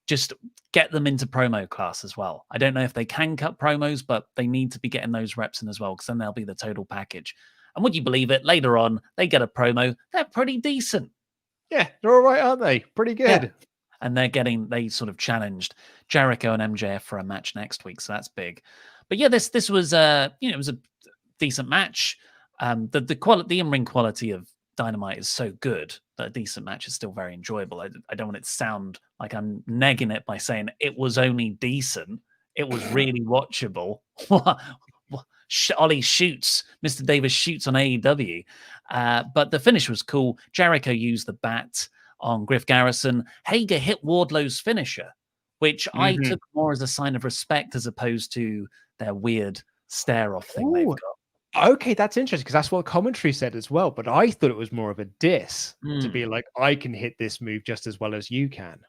Just get them into promo class as well. I don't know if they can cut promos, but they need to be getting those reps in as well, because then they'll be the total package. And would you believe it? Later on, they get a promo. They're pretty decent. Yeah, they're all right, aren't they? Pretty good. Yeah. And they sort of challenged Jericho and MJF for a match next week, so that's big. But yeah, this was it was a decent match. The in-ring quality of Dynamite is so good that a decent match is still very enjoyable. I don't want it to sound like I'm negging it by saying it was only decent. It was really watchable. Ollie shoots. Mr. Davis shoots on AEW. But the finish was cool. Jericho used the bat on Griff Garrison. Hager hit Wardlow's finisher, which I took more as a sign of respect as opposed to their weird stare-off thing they've got. Okay, that's interesting because that's what commentary said as well. But I thought it was more of a diss to be like, I can hit this move just as well as you can.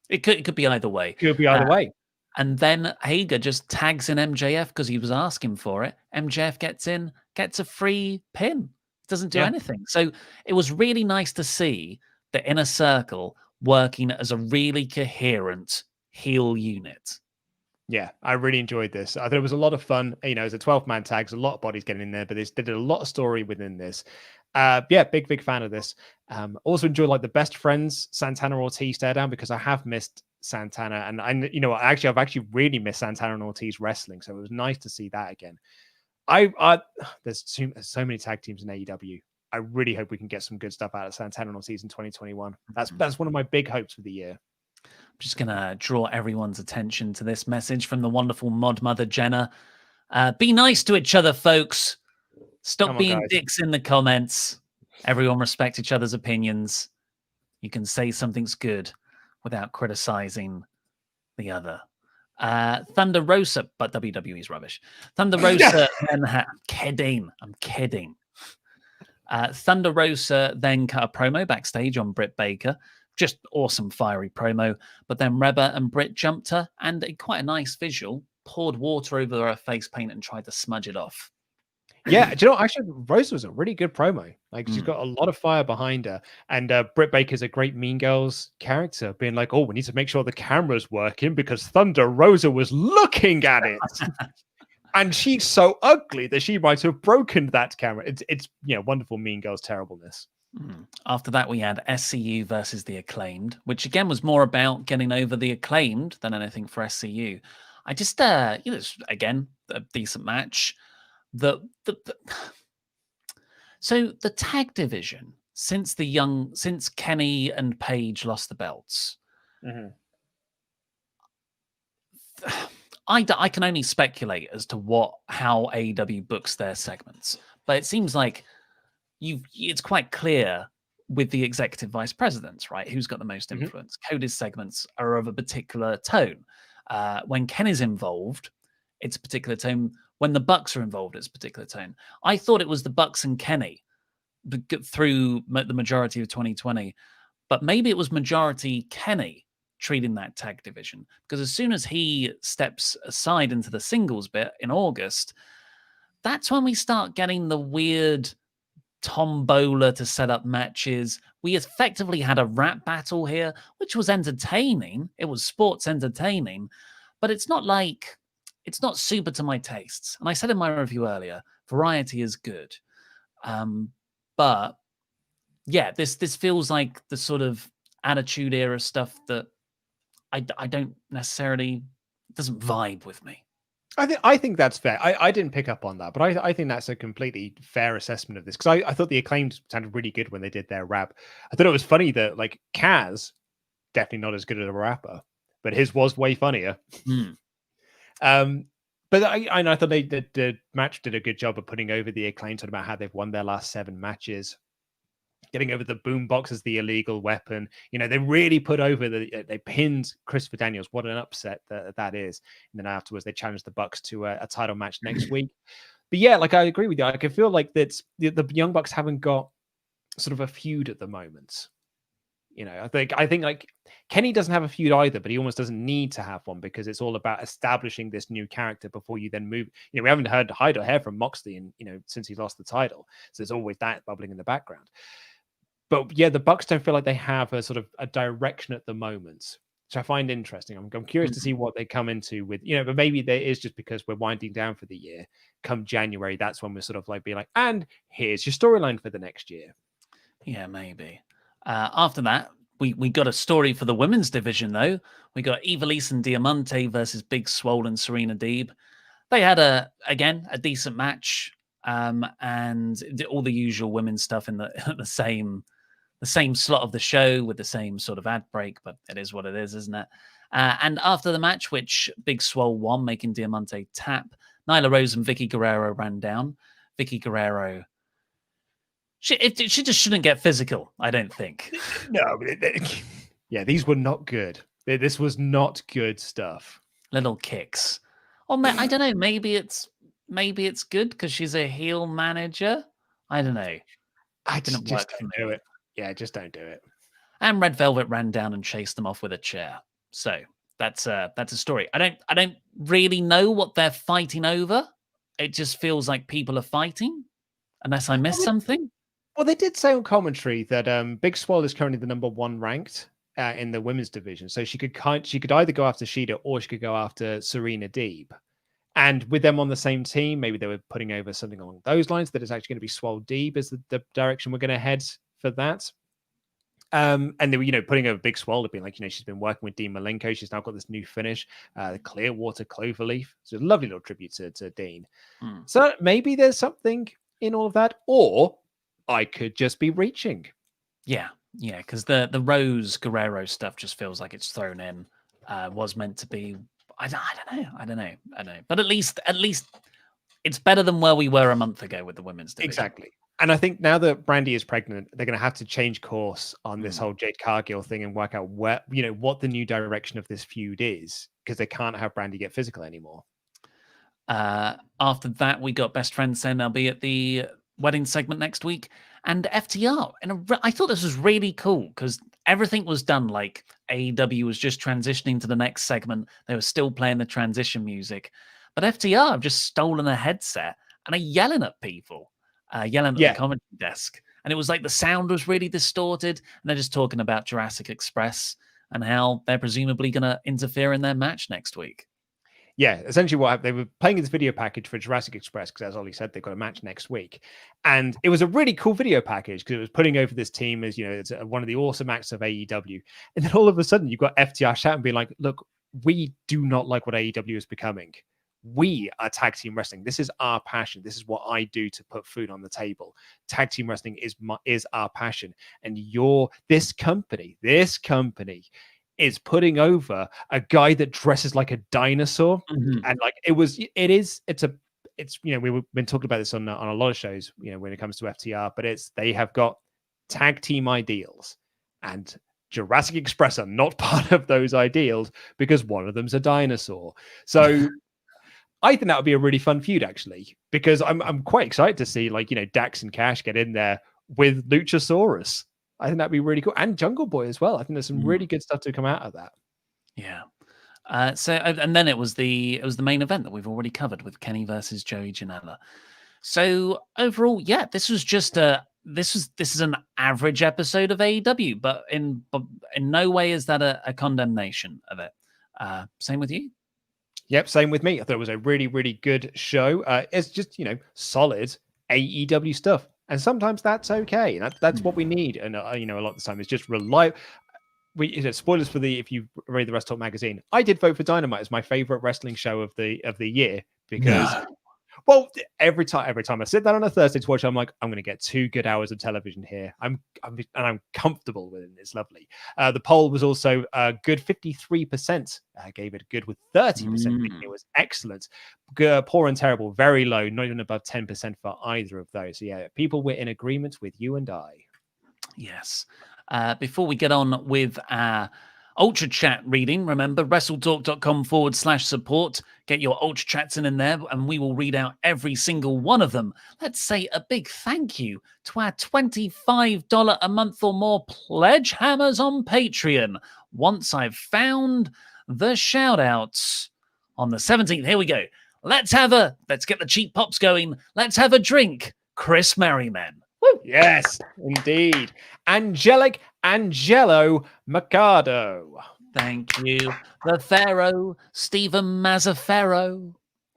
It could be either way. Could be either way. And then Hager just tags in MJF because he was asking for it. MJF gets a free pin. Doesn't do anything. So it was really nice to see the Inner Circle working as a really coherent heel unit. Yeah, I really enjoyed this. I thought it was a lot of fun. You know, it's a 12-man tag, so a lot of bodies getting in there, but they did a lot of story within this. Yeah, big fan of this. Also enjoyed like the best friends Santana Ortiz stare down because I have missed Santana, and I've actually really missed Santana and Ortiz wrestling, so it was nice to see that again. There's so many tag teams in AEW. I really hope we can get some good stuff out of Santana and Ortiz in 2021. That's one of my big hopes for the year. I'm just gonna draw everyone's attention to this message from the wonderful mod mother Jenna. Be nice to each other, folks. Stop being dicks in the comments. Everyone respect each other's opinions. You can say something's good without criticizing the other. Thunder Rosa, but WWE's rubbish. Thunder Rosa then I'm kidding. Thunder Rosa then cut a promo backstage on Britt Baker. Just awesome, fiery promo. But then Reba and Britt jumped her, and quite a nice visual, poured water over her face paint and tried to smudge it off. Yeah, do you know, actually, Rosa was a really good promo. Like, she's got a lot of fire behind her. And Britt Baker's a great Mean Girls character, being like, oh, we need to make sure the camera's working because Thunder Rosa was looking at it. And she's so ugly that she might have broken that camera. It's wonderful Mean Girls terribleness. After that, we had SCU versus the Acclaimed, which again was more about getting over the Acclaimed than anything for SCU. I just, again, a decent match. So the tag division since Kenny and Paige lost the belts, I can only speculate as to how AEW books their segments, but it seems like it's quite clear with the executive vice presidents, right? Who's got the most influence? Cody's segments are of a particular tone. When Kenny's involved, it's a particular tone. When the Bucks are involved, it's a particular tone. I thought it was the Bucks and Kenny through the majority of 2020, but maybe it was majority Kenny treating that tag division, because as soon as he steps aside into the singles bit in August, that's when we start getting the weird tombola to set up matches. We effectively had a rap battle here, which was entertaining. It was sports entertaining, but it's not super to my tastes. And I said in my review earlier, variety is good. But yeah, this feels like the sort of Attitude Era stuff that I don't necessarily, doesn't vibe with me. I think that's fair. I didn't pick up on that, but I think that's a completely fair assessment of this, because I thought the Acclaimed sounded really good when they did their rap. I thought it was funny that, like, Kaz, definitely not as good as a rapper, but his was way funnier. But I thought the match did a good job of putting over the Acclaimed, talking about how they've won their last 7 matches, getting over the boombox as the illegal weapon. They really put over they pinned Christopher Daniels. What an upset that is. And then afterwards, they challenged the Bucks to a title match next week. But yeah, like, I agree with you. I can feel like that's the Young Bucks haven't got sort of a feud at the moment. I think like Kenny doesn't have a feud either, but he almost doesn't need to have one, because it's all about establishing this new character before you then move. We haven't heard hide or hair from Moxley since he lost the title. So there's always that bubbling in the background. But yeah, the Bucks don't feel like they have a sort of a direction at the moment, which I find interesting. I'm curious to see what they come into with, but maybe there is, just because we're winding down for the year. Come January, that's when we're sort of like being like, and here's your storyline for the next year. Yeah, maybe. After that, we got a story for the women's division, though. We got Ivelisse and Diamante versus Big Swole and Serena Deeb. They had a decent match, and all the usual women's stuff in the same slot of the show with the same sort of ad break, but it is what it is, isn't it? And after the match, which Big Swole won, making Diamante tap, Nyla Rose and Vicky Guerrero ran down. Vicky Guerrero, she just shouldn't get physical, I don't think. No, yeah, these were not good. This was not good stuff. Little kicks. Or I don't know, maybe it's maybe it's good because she's a heel manager. I don't know. I Didn't just work for don't do me. it. Yeah, just don't do it. And Red Velvet ran down and chased them off with a chair. So that's a story. I don't really know what they're fighting over. It just feels like people are fighting, unless I missed something. Well, they did say on commentary that Big Swole is currently the #1 ranked in the women's division, so she could either go after Shida or she could go after Serena Deeb. And with them on the same team, maybe they were putting over something along those lines, that it's actually going to be Swole Deeb is the direction we're going to head for that. And they were, putting over Big Swole, being like, she's been working with Dean Malenko. She's now got this new finish, the Clearwater Cloverleaf. It's a lovely little tribute to Dean. So maybe there's something in all of that, or I could just be reaching. Yeah, because the Rose Guerrero stuff just feels like it's thrown in. Was meant to be. I don't know. But at least it's better than where we were a month ago with the women's division. Exactly. And I think now that Brandy is pregnant, they're going to have to change course on this whole Jade Cargill thing and work out what the new direction of this feud is, because they can't have Brandy get physical anymore. After that, we got Best Friends saying they'll be at the wedding segment next week, and FTR. And I thought this was really cool because everything was done like AEW was just transitioning to the next segment. They were still playing the transition music, but FTR have just stolen a headset and are yelling at people. Yelling at the commentary desk. And it was like the sound was really distorted. And they're just talking about Jurassic Express and how they're presumably going to interfere in their match next week. Yeah, essentially what they were playing this video package for Jurassic Express, because as Ollie said, they've got a match next week. And it was a really cool video package because it was putting over this team as, it's one of the awesome acts of AEW. And then all of a sudden you've got FTR shouting, being like, look, we do not like what AEW is becoming. We are tag team wrestling. This is our passion. This is what I do to put food on the table. Tag team wrestling is our passion. And this company is putting over a guy that dresses like a dinosaur. And like we've been talking about this on a lot of shows, when it comes to FTR, but they have got tag team ideals, and Jurassic Express are not part of those ideals because one of them's a dinosaur. So I think that would be a really fun feud, actually, because I'm quite excited to see Dax and Cash get in there with Luchasaurus. I think that'd be really cool, and Jungle Boy as well. I think there's some really good stuff to come out of that. Yeah. And then it was the main event that we've already covered with Kenny versus Joey Janela. So overall, yeah, this was just this is an average episode of AEW, but in no way is that a condemnation of it. Same with you? Yep, same with me. I thought it was a really, really good show. It's just, solid AEW stuff. And sometimes that's okay. That's what we need. And, a lot of the time it's just rely. Spoilers for if you read the WrestleTalk magazine. I did vote for Dynamite as my favorite wrestling show of the year because, well, every time I sit down on a Thursday to watch, I'm like, I'm going to get 2 good hours of television here. I'm comfortable with it. It's lovely. The poll was also good. 53% gave it good, with 30% thinking it was excellent. Poor and terrible, very low, not even above 10% for either of those. So yeah, people were in agreement with you and I. Yes. Before we get on with our Ultra Chat reading, remember, WrestleTalk.com/support. Get your Ultra Chats in there, and we will read out every single one of them. Let's say a big thank you to our $25 a month or more pledge hammers on Patreon. Once I've found the shout-outs on the 17th, here we go. Let's get the cheap pops going. Let's have a drink. Chris Merriman. Woo! Yes, indeed. Angelic Angelo Mercado. Thank you. The Pharaoh, Stephen Mazzaferro.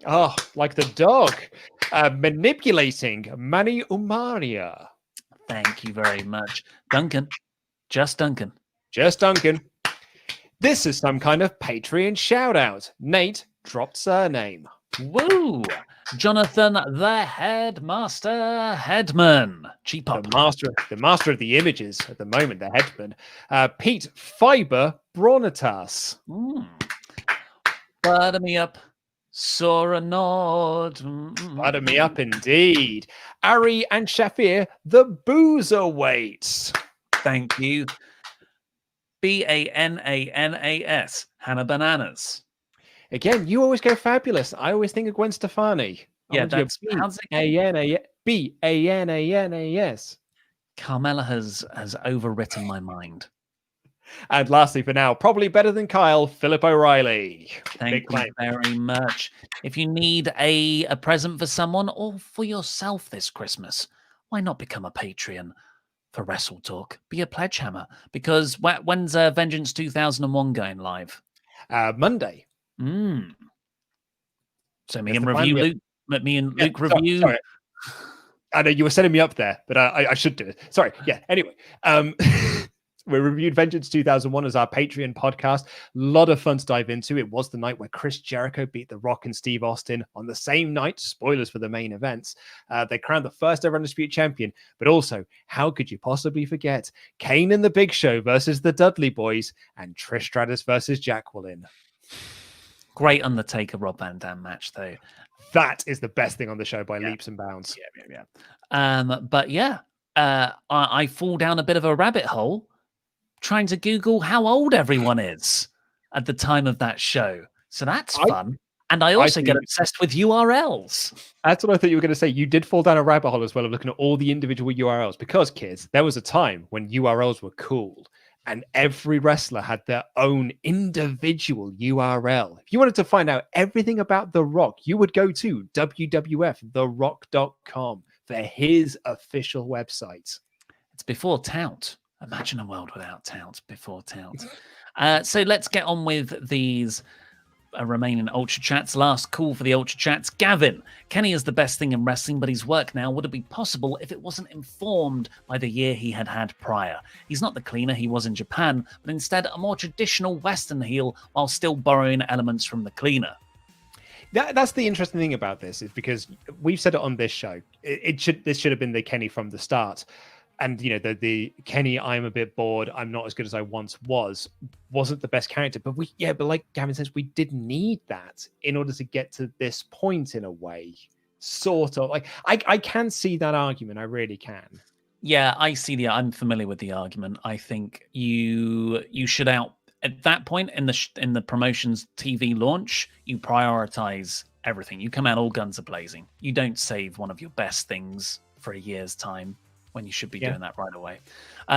Oh, like the dog. Manipulating Manny Umaria. Thank you very much. Duncan. Just Duncan. Just Duncan. This is some kind of Patreon shout out. Nate dropped surname. Woo! Jonathan, the Headmaster Headman. Cheap up. The master of the images at the moment, the Headman. Pete Fiber Bronitas. Butter me up. Sora Nord. Butter me up indeed. Ari and Shafir, the Boozerweights. Thank you. Bananas. Hannah Bananas. Again, you always go fabulous. I always think of Gwen Stefani. Yeah, that's how's it? Bananas. Carmella has overwritten my mind. And lastly, for now, probably better than Kyle, Philip O'Reilly. Thank you very much. If you need a present for someone or for yourself this Christmas, why not become a Patreon for WrestleTalk? Be a pledge hammer. Because when's Vengeance 2001 going live? Monday. So me and Luke review. Sorry. I know you were setting me up there, but I should do it. Sorry. Yeah. Anyway, we reviewed Vengeance 2001 as our Patreon podcast. A lot of fun to dive into. It was the night where Chris Jericho beat The Rock and Steve Austin on the same night. Spoilers for the main events. They crowned the first ever Undisputed Champion. But also, how could you possibly forget Kane and the Big Show versus the Dudley Boys and Trish Stratus versus Jacqueline? Great Undertaker Rob Van Dam match, though. That is the best thing on the show by leaps and bounds. But yeah, I fall down a bit of a rabbit hole trying to Google how old everyone is at the time of that show. So that's fun. And I also get obsessed with URLs. That's what I thought you were going to say. You did fall down a rabbit hole as well of looking at all the individual URLs because, kids, there was a time when URLs were cool and every wrestler had their own individual URL. If you wanted to find out everything about The Rock, you would go to www.therock.com for his official website. It's before Tout. Imagine a world without Tout, before Tout. So let's get on with these remaining Ultra Chats. Last call for the Ultra Chats. Gavin, Kenny is the best thing in wrestling, but his work now wouldn't be possible if it wasn't informed by the year he had prior. He's not the cleaner he was in Japan, but instead a more traditional Western heel while still borrowing elements from the cleaner. That's the interesting thing about this is because we've said it on this show. This should have been the Kenny from the start. And, you know, the Kenny, I'm a bit bored, I'm not as good as I once wasn't the best character. But but like Gavin says, we did need that in order to get to this point in a way. Sort of. Like, I can see that argument. I really can. Yeah, I'm familiar with the argument. I think you should at that point in the promotion's TV launch, you prioritize everything. You come out all guns a blazing. You don't save one of your best things for a year's time when you should be doing that right away.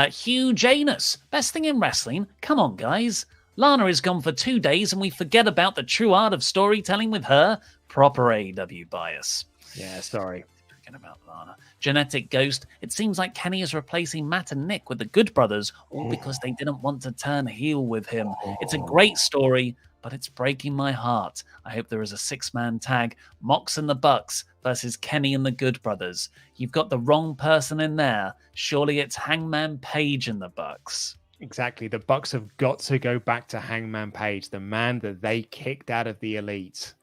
Hugh Janus, best thing in wrestling. Come on, guys. Lana is gone for 2 days and we forget about the true art of storytelling with her. Proper AEW bias. Yeah, sorry. About Lana. Genetic Ghost, it seems like Kenny is replacing Matt and Nick with the Good Brothers, all because they didn't want to turn heel with him. It's a great story, but it's breaking my heart. I hope there is a 6-man tag, Mox and the Bucks versus Kenny and the Good Brothers. You've got the wrong person in there. Surely it's Hangman Page and the Bucks. Exactly. The Bucks have got to go back to Hangman Page, the man that they kicked out of the Elite.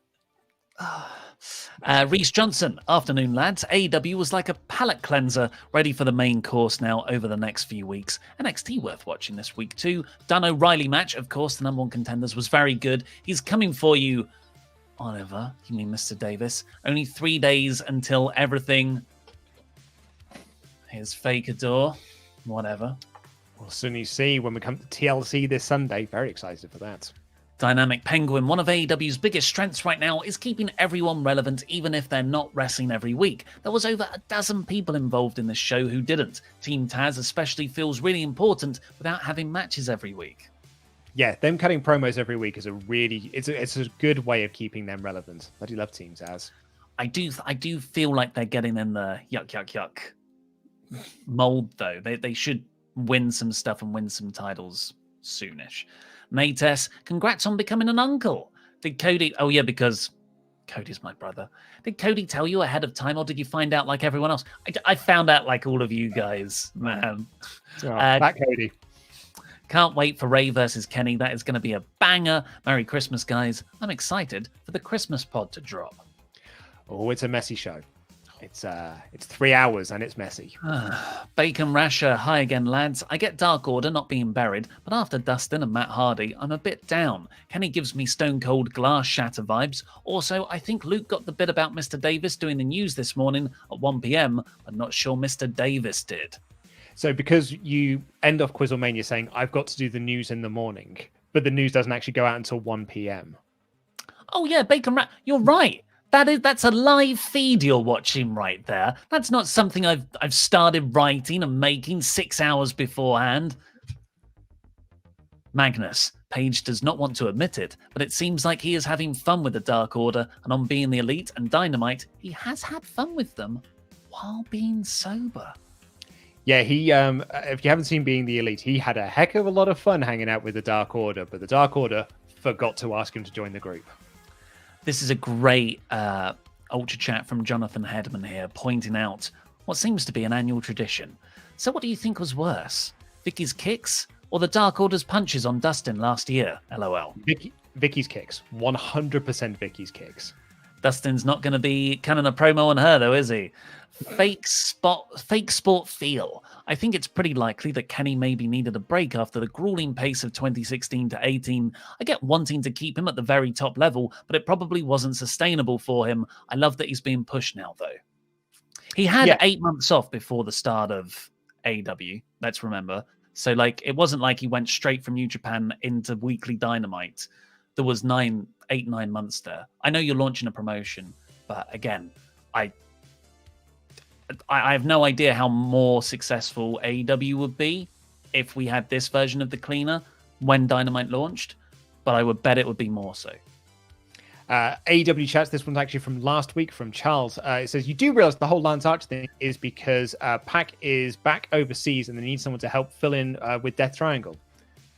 Reese Johnson, afternoon lads. AEW was like a palate cleanser, ready for the main course now over the next few weeks. NXT worth watching this week too. Dunn O'Reilly match, of course, the number one contenders, was very good. He's coming for you, Oliver. You mean Mr. Davis? Only 3 days until everything. Here's Fake Adore. Whatever. We'll soon see when we come to TLC this Sunday. Very excited for that. Dynamic Penguin, one of AEW's biggest strengths right now is keeping everyone relevant even if they're not wrestling every week. There was over a dozen people involved in this show who didn't. Team Taz especially feels really important without having matches every week. Yeah, them cutting promos every week is it's a good way of keeping them relevant. I do love Team Taz. I do feel like they're getting in the yuck mold though. They should win some stuff and win some titles soonish. Maytess, congrats on becoming an uncle. Did Cody... Oh, yeah, because Cody's my brother. Did Cody tell you ahead of time, or did you find out like everyone else? I found out like all of you guys, man. Back Cody. Can't wait for Ray versus Kenny. That is going to be a banger. Merry Christmas, guys. I'm excited for the Christmas pod to drop. Oh, it's a messy show. It's 3 hours and it's messy. Bacon Rasher, hi again, lads. I get Dark Order not being buried, but after Dustin and Matt Hardy, I'm a bit down. Kenny gives me Stone Cold Glass Shatter vibes. Also, I think Luke got the bit about Mr. Davis doing the news this morning at 1 p.m. I'm not sure Mr. Davis did. So because you end off Quizzlemania saying, I've got to do the news in the morning, but the news doesn't actually go out until 1 p.m. Oh, yeah, Bacon Rasher, you're right. That's a live feed you're watching right there. That's not something I've started writing and making 6 hours beforehand. Magnus, Page does not want to admit it, but it seems like he is having fun with the Dark Order, and on being the Elite and Dynamite, he has had fun with them while being sober. Yeah, he if you haven't seen Being the Elite, he had a heck of a lot of fun hanging out with the Dark Order, but the Dark Order forgot to ask him to join the group. This is a great ultra chat from Jonathan Hedman here, pointing out what seems to be an annual tradition. So what do you think was worse, Vicky's kicks or the Dark Order's punches on Dustin last year? LOL. Vicky's kicks. 100% Vicky's kicks. Dustin's not going to be cutting a promo on her, though, is he? Fake sport feel. I think it's pretty likely that Kenny maybe needed a break after the grueling pace of 2016 to 18. I get wanting to keep him at the very top level, but it probably wasn't sustainable for him. I love that he's being pushed now, though. He had 8 months off before the start of AEW, let's remember. So, it wasn't like he went straight from New Japan into weekly Dynamite. There was 9 months there. I know you're launching a promotion, but again, I have no idea how more successful AEW would be if we had this version of the cleaner when Dynamite launched, but I would bet it would be more so. AEW chats, this one's actually from last week from Charles. It says, you do realize the whole Lance Archer thing is because Pac is back overseas and they need someone to help fill in with Death Triangle.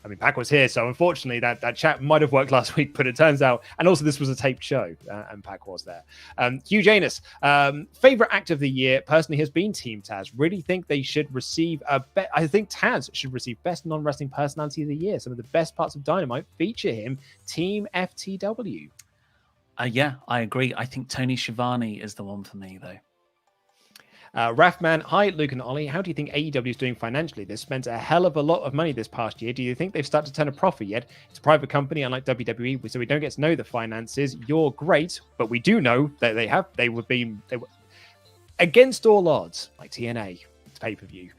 I mean, Pac was here, so unfortunately that chat might have worked last week, but it turns out, and also this was a taped show, and Pac was there. Hugh Janus, favorite act of the year personally has been Team Taz. Really think they should receive I think Taz should receive best non-wrestling personality of the year. Some of the best parts of Dynamite feature him. Team FTW. Yeah, I agree. I think Tony Schiavone is the one for me, though. Rafman, hi, Luke and Ollie. How do you think AEW is doing financially? They've spent a hell of a lot of money this past year. Do you think they've started to turn a profit yet? It's a private company, unlike WWE, so we don't get to know the finances. You're great, but we do know that they were against all odds, like TNA, it's pay-per-view.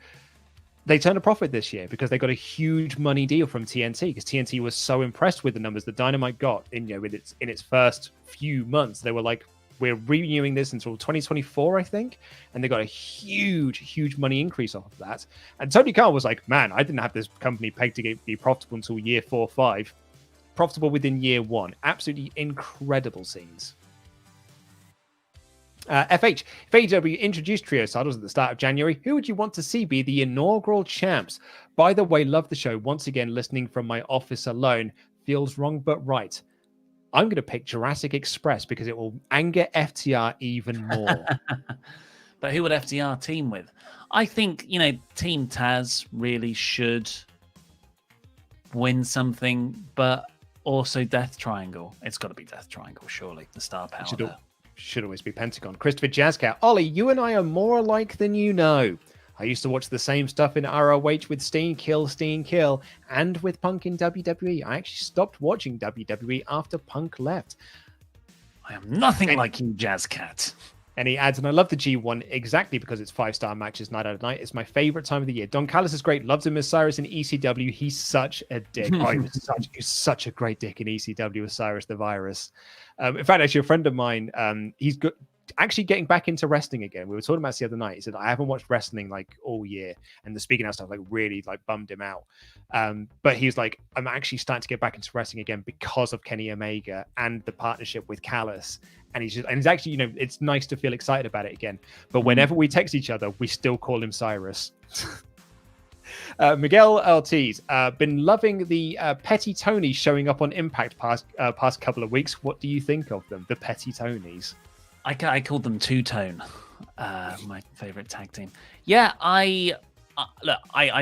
They turned a profit this year because they got a huge money deal from TNT, because TNT was so impressed with the numbers that Dynamite got in its first few months. They were like, we're renewing this until 2024, I think. And they got a huge money increase off of that. And Tony Khan was like, man, I didn't have this company pegged to be profitable until year 4 or 5. Profitable within year 1. Absolutely incredible scenes. FH, if AEW introduced trio titles at the start of January, who would you want to see be the inaugural champs? By the way, love the show. Once again, listening from my office alone. Feels wrong, but right. I'm going to pick Jurassic Express because it will anger FTR even more. But who would FTR team with? I think, Team Taz really should win something, but also Death Triangle. It's got to be Death Triangle, surely. The star power should always be Pentagon. Christopher Jazzcow. Ollie, you and I are more alike than you know. I used to watch the same stuff in ROH with Steen Kill, and with Punk in WWE. I actually stopped watching WWE after Punk left. I am nothing like you, Jazzcat. And he adds, and I love the G1 exactly because it's 5-star matches night out of night. It's my favorite time of the year. Don Callis is great. Loves him as Cyrus in ECW. He's such a dick. He's such a great dick in ECW as Cyrus the Virus. In fact, actually, a friend of mine, he's good. Actually getting back into wrestling again. We were talking about this the other night. He said, I haven't watched wrestling all year, and the speaking out stuff really bummed him out. But he's like, I'm actually starting to get back into wrestling again because of Kenny Omega and the partnership with Callis. And he's actually, it's nice to feel excited about it again. But whenever we text each other, we still call him Cyrus. Miguel Ortiz, been loving the Petty Tonys showing up on Impact past couple of weeks. What do you think of them, the Petty Tonys? I called them Two Tone, my favorite tag team. Yeah, I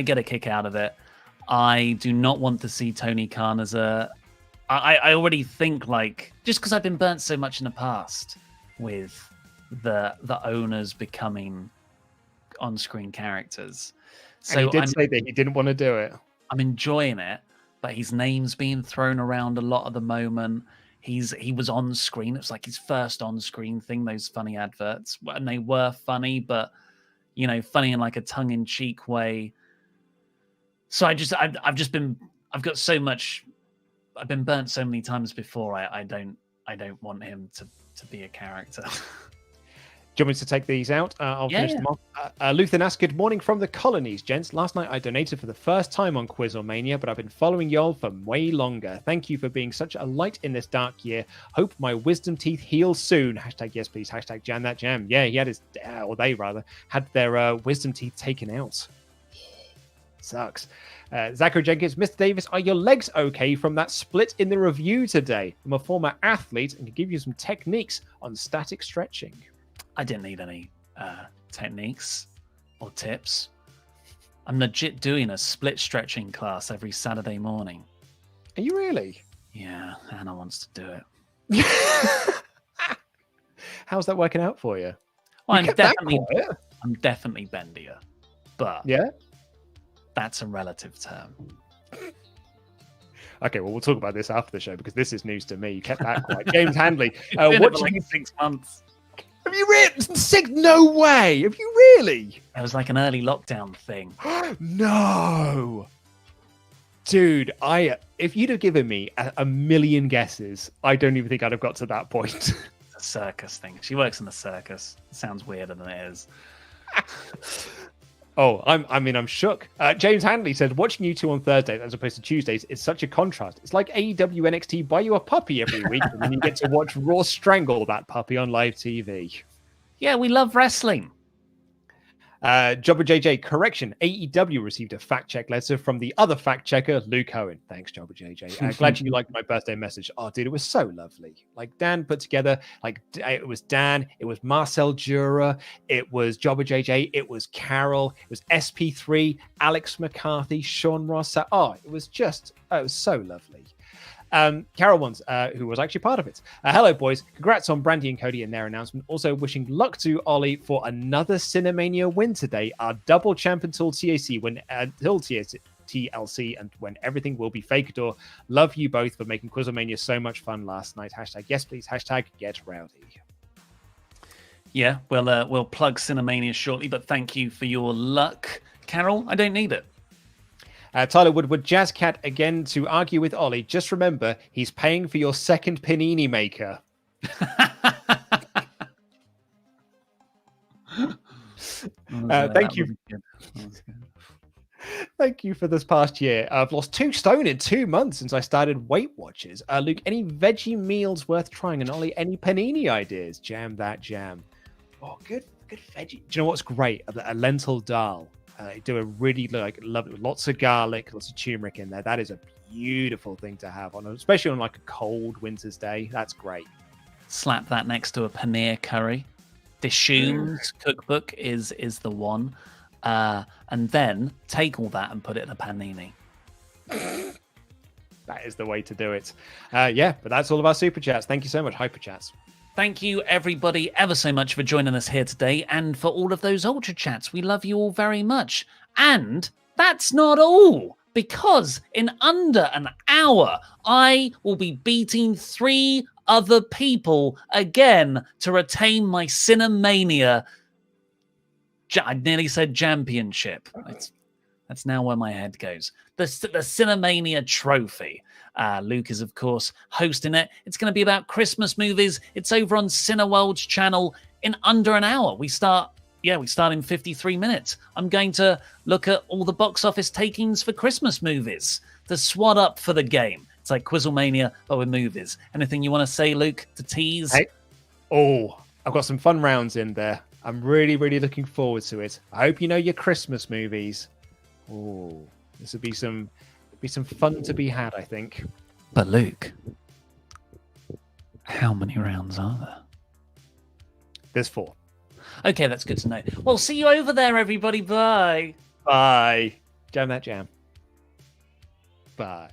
get a kick out of it. I do not want to see Tony Khan as I already think just because I've been burnt so much in the past with the owners becoming on-screen characters. So and he did say that he didn't want to do it. I'm enjoying it, but his name's being thrown around a lot at the moment. He was on screen. It was like his first on screen thing, those funny adverts. And they were funny, but funny in a tongue in cheek way. So I've been burnt so many times before. I don't I don't want him to be a character. Do you want me to take these out? I'll finish them off. Luthen asks, good morning from the colonies, gents. Last night I donated for the first time on Quizzlemania, but I've been following y'all for way longer. Thank you for being such a light in this dark year. Hope my wisdom teeth heal soon. Hashtag yes, please. Hashtag jam that jam. Yeah, he had his, or they rather, had their wisdom teeth taken out. Sucks. Zachary Jenkins, Mr. Davis, are your legs okay from that split in the review today? I'm a former athlete and can give you some techniques on static stretching. I didn't need any techniques or tips. I'm legit doing a split stretching class every Saturday morning. Are you really? Yeah, Anna wants to do it. How's that working out for you? Well, I'm definitely bendier, but yeah, that's a relative term. Okay, well, we'll talk about this after the show because this is news to me. You kept that quiet. James Handley, watching like 6 months. Have you really? No way. Have you really? It was like an early lockdown thing. No. Dude, if you'd have given me a million guesses, I don't even think I'd have got to that point. It's a circus thing. She works in the circus. It sounds weirder than it is. Oh, I'm shook. James Handley said, watching you two on Thursdays as opposed to Tuesdays is such a contrast. It's like AEW NXT buy you a puppy every week and then you get to watch Raw strangle that puppy on live TV. Yeah, we love wrestling. Jobber JJ, correction. AEW received a fact check letter from the other fact checker, Luke Owen. Thanks, Jobber JJ. Glad you liked my birthday message. Oh, dude, it was so lovely. Like Dan put together, like it was Dan, it was Marcel Jura, it was Jobber JJ, it was Carol, it was SP3, Alex McCarthy, Sean Ross. Oh, it was so lovely. Carol Wands, who was actually part of it. Hello, boys. Congrats on Brandy and Cody and their announcement. Also wishing luck to Ollie for another Cinemania win today. Our double champ until TLC and when everything will be Fakador. Love you both for making Quizzlemania so much fun last night. Hashtag yes, please. Hashtag get rowdy. Yeah, we'll plug Cinemania shortly, but thank you for your luck, Carol. I don't need it. Tyler Woodward, Jazz Cat again to argue with Ollie. Just remember, he's paying for your second panini maker. Thank you. Thank you for this past year. I've lost 2 stone in 2 months since I started Weight Watchers. Luke, any veggie meals worth trying? And Ollie, any panini ideas? Jam that jam. Oh, good veggie. Do you know what's great? A lentil dal. Do a really love it. Lots of garlic, lots of turmeric in there. That is a beautiful thing to have on, especially on like a cold winter's day. That's great. Slap that next to a paneer curry. Dishoom's cookbook is the one, and then take all that and put it in a panini. That is the way to do it. Yeah, but that's all of our super chats. Thank you so much, Hyper Chats. Thank you, everybody, ever so much for joining us here today and for all of those Ultra Chats. We love you all very much. And that's not all, because in under an hour, I will be beating 3 other people again to retain my Cinemania. I nearly said championship. That's now where my head goes. The Cinemania trophy. Luke is, of course, hosting it. It's going to be about Christmas movies. It's over on Cineworld's channel in under an hour. We start in 53 minutes. I'm going to look at all the box office takings for Christmas movies. The swat up for the game. It's like Quizzlemania, but with movies. Anything you want to say, Luke, to tease? Hey. Oh, I've got some fun rounds in there. I'm really, really looking forward to it. I hope you know your Christmas movies. Oh, this would be some fun to be had, I think. But Luke, how many rounds are there? There's 4. Okay, that's good to know. Well, see you over there, everybody. Bye. Bye. Jam that jam. Bye.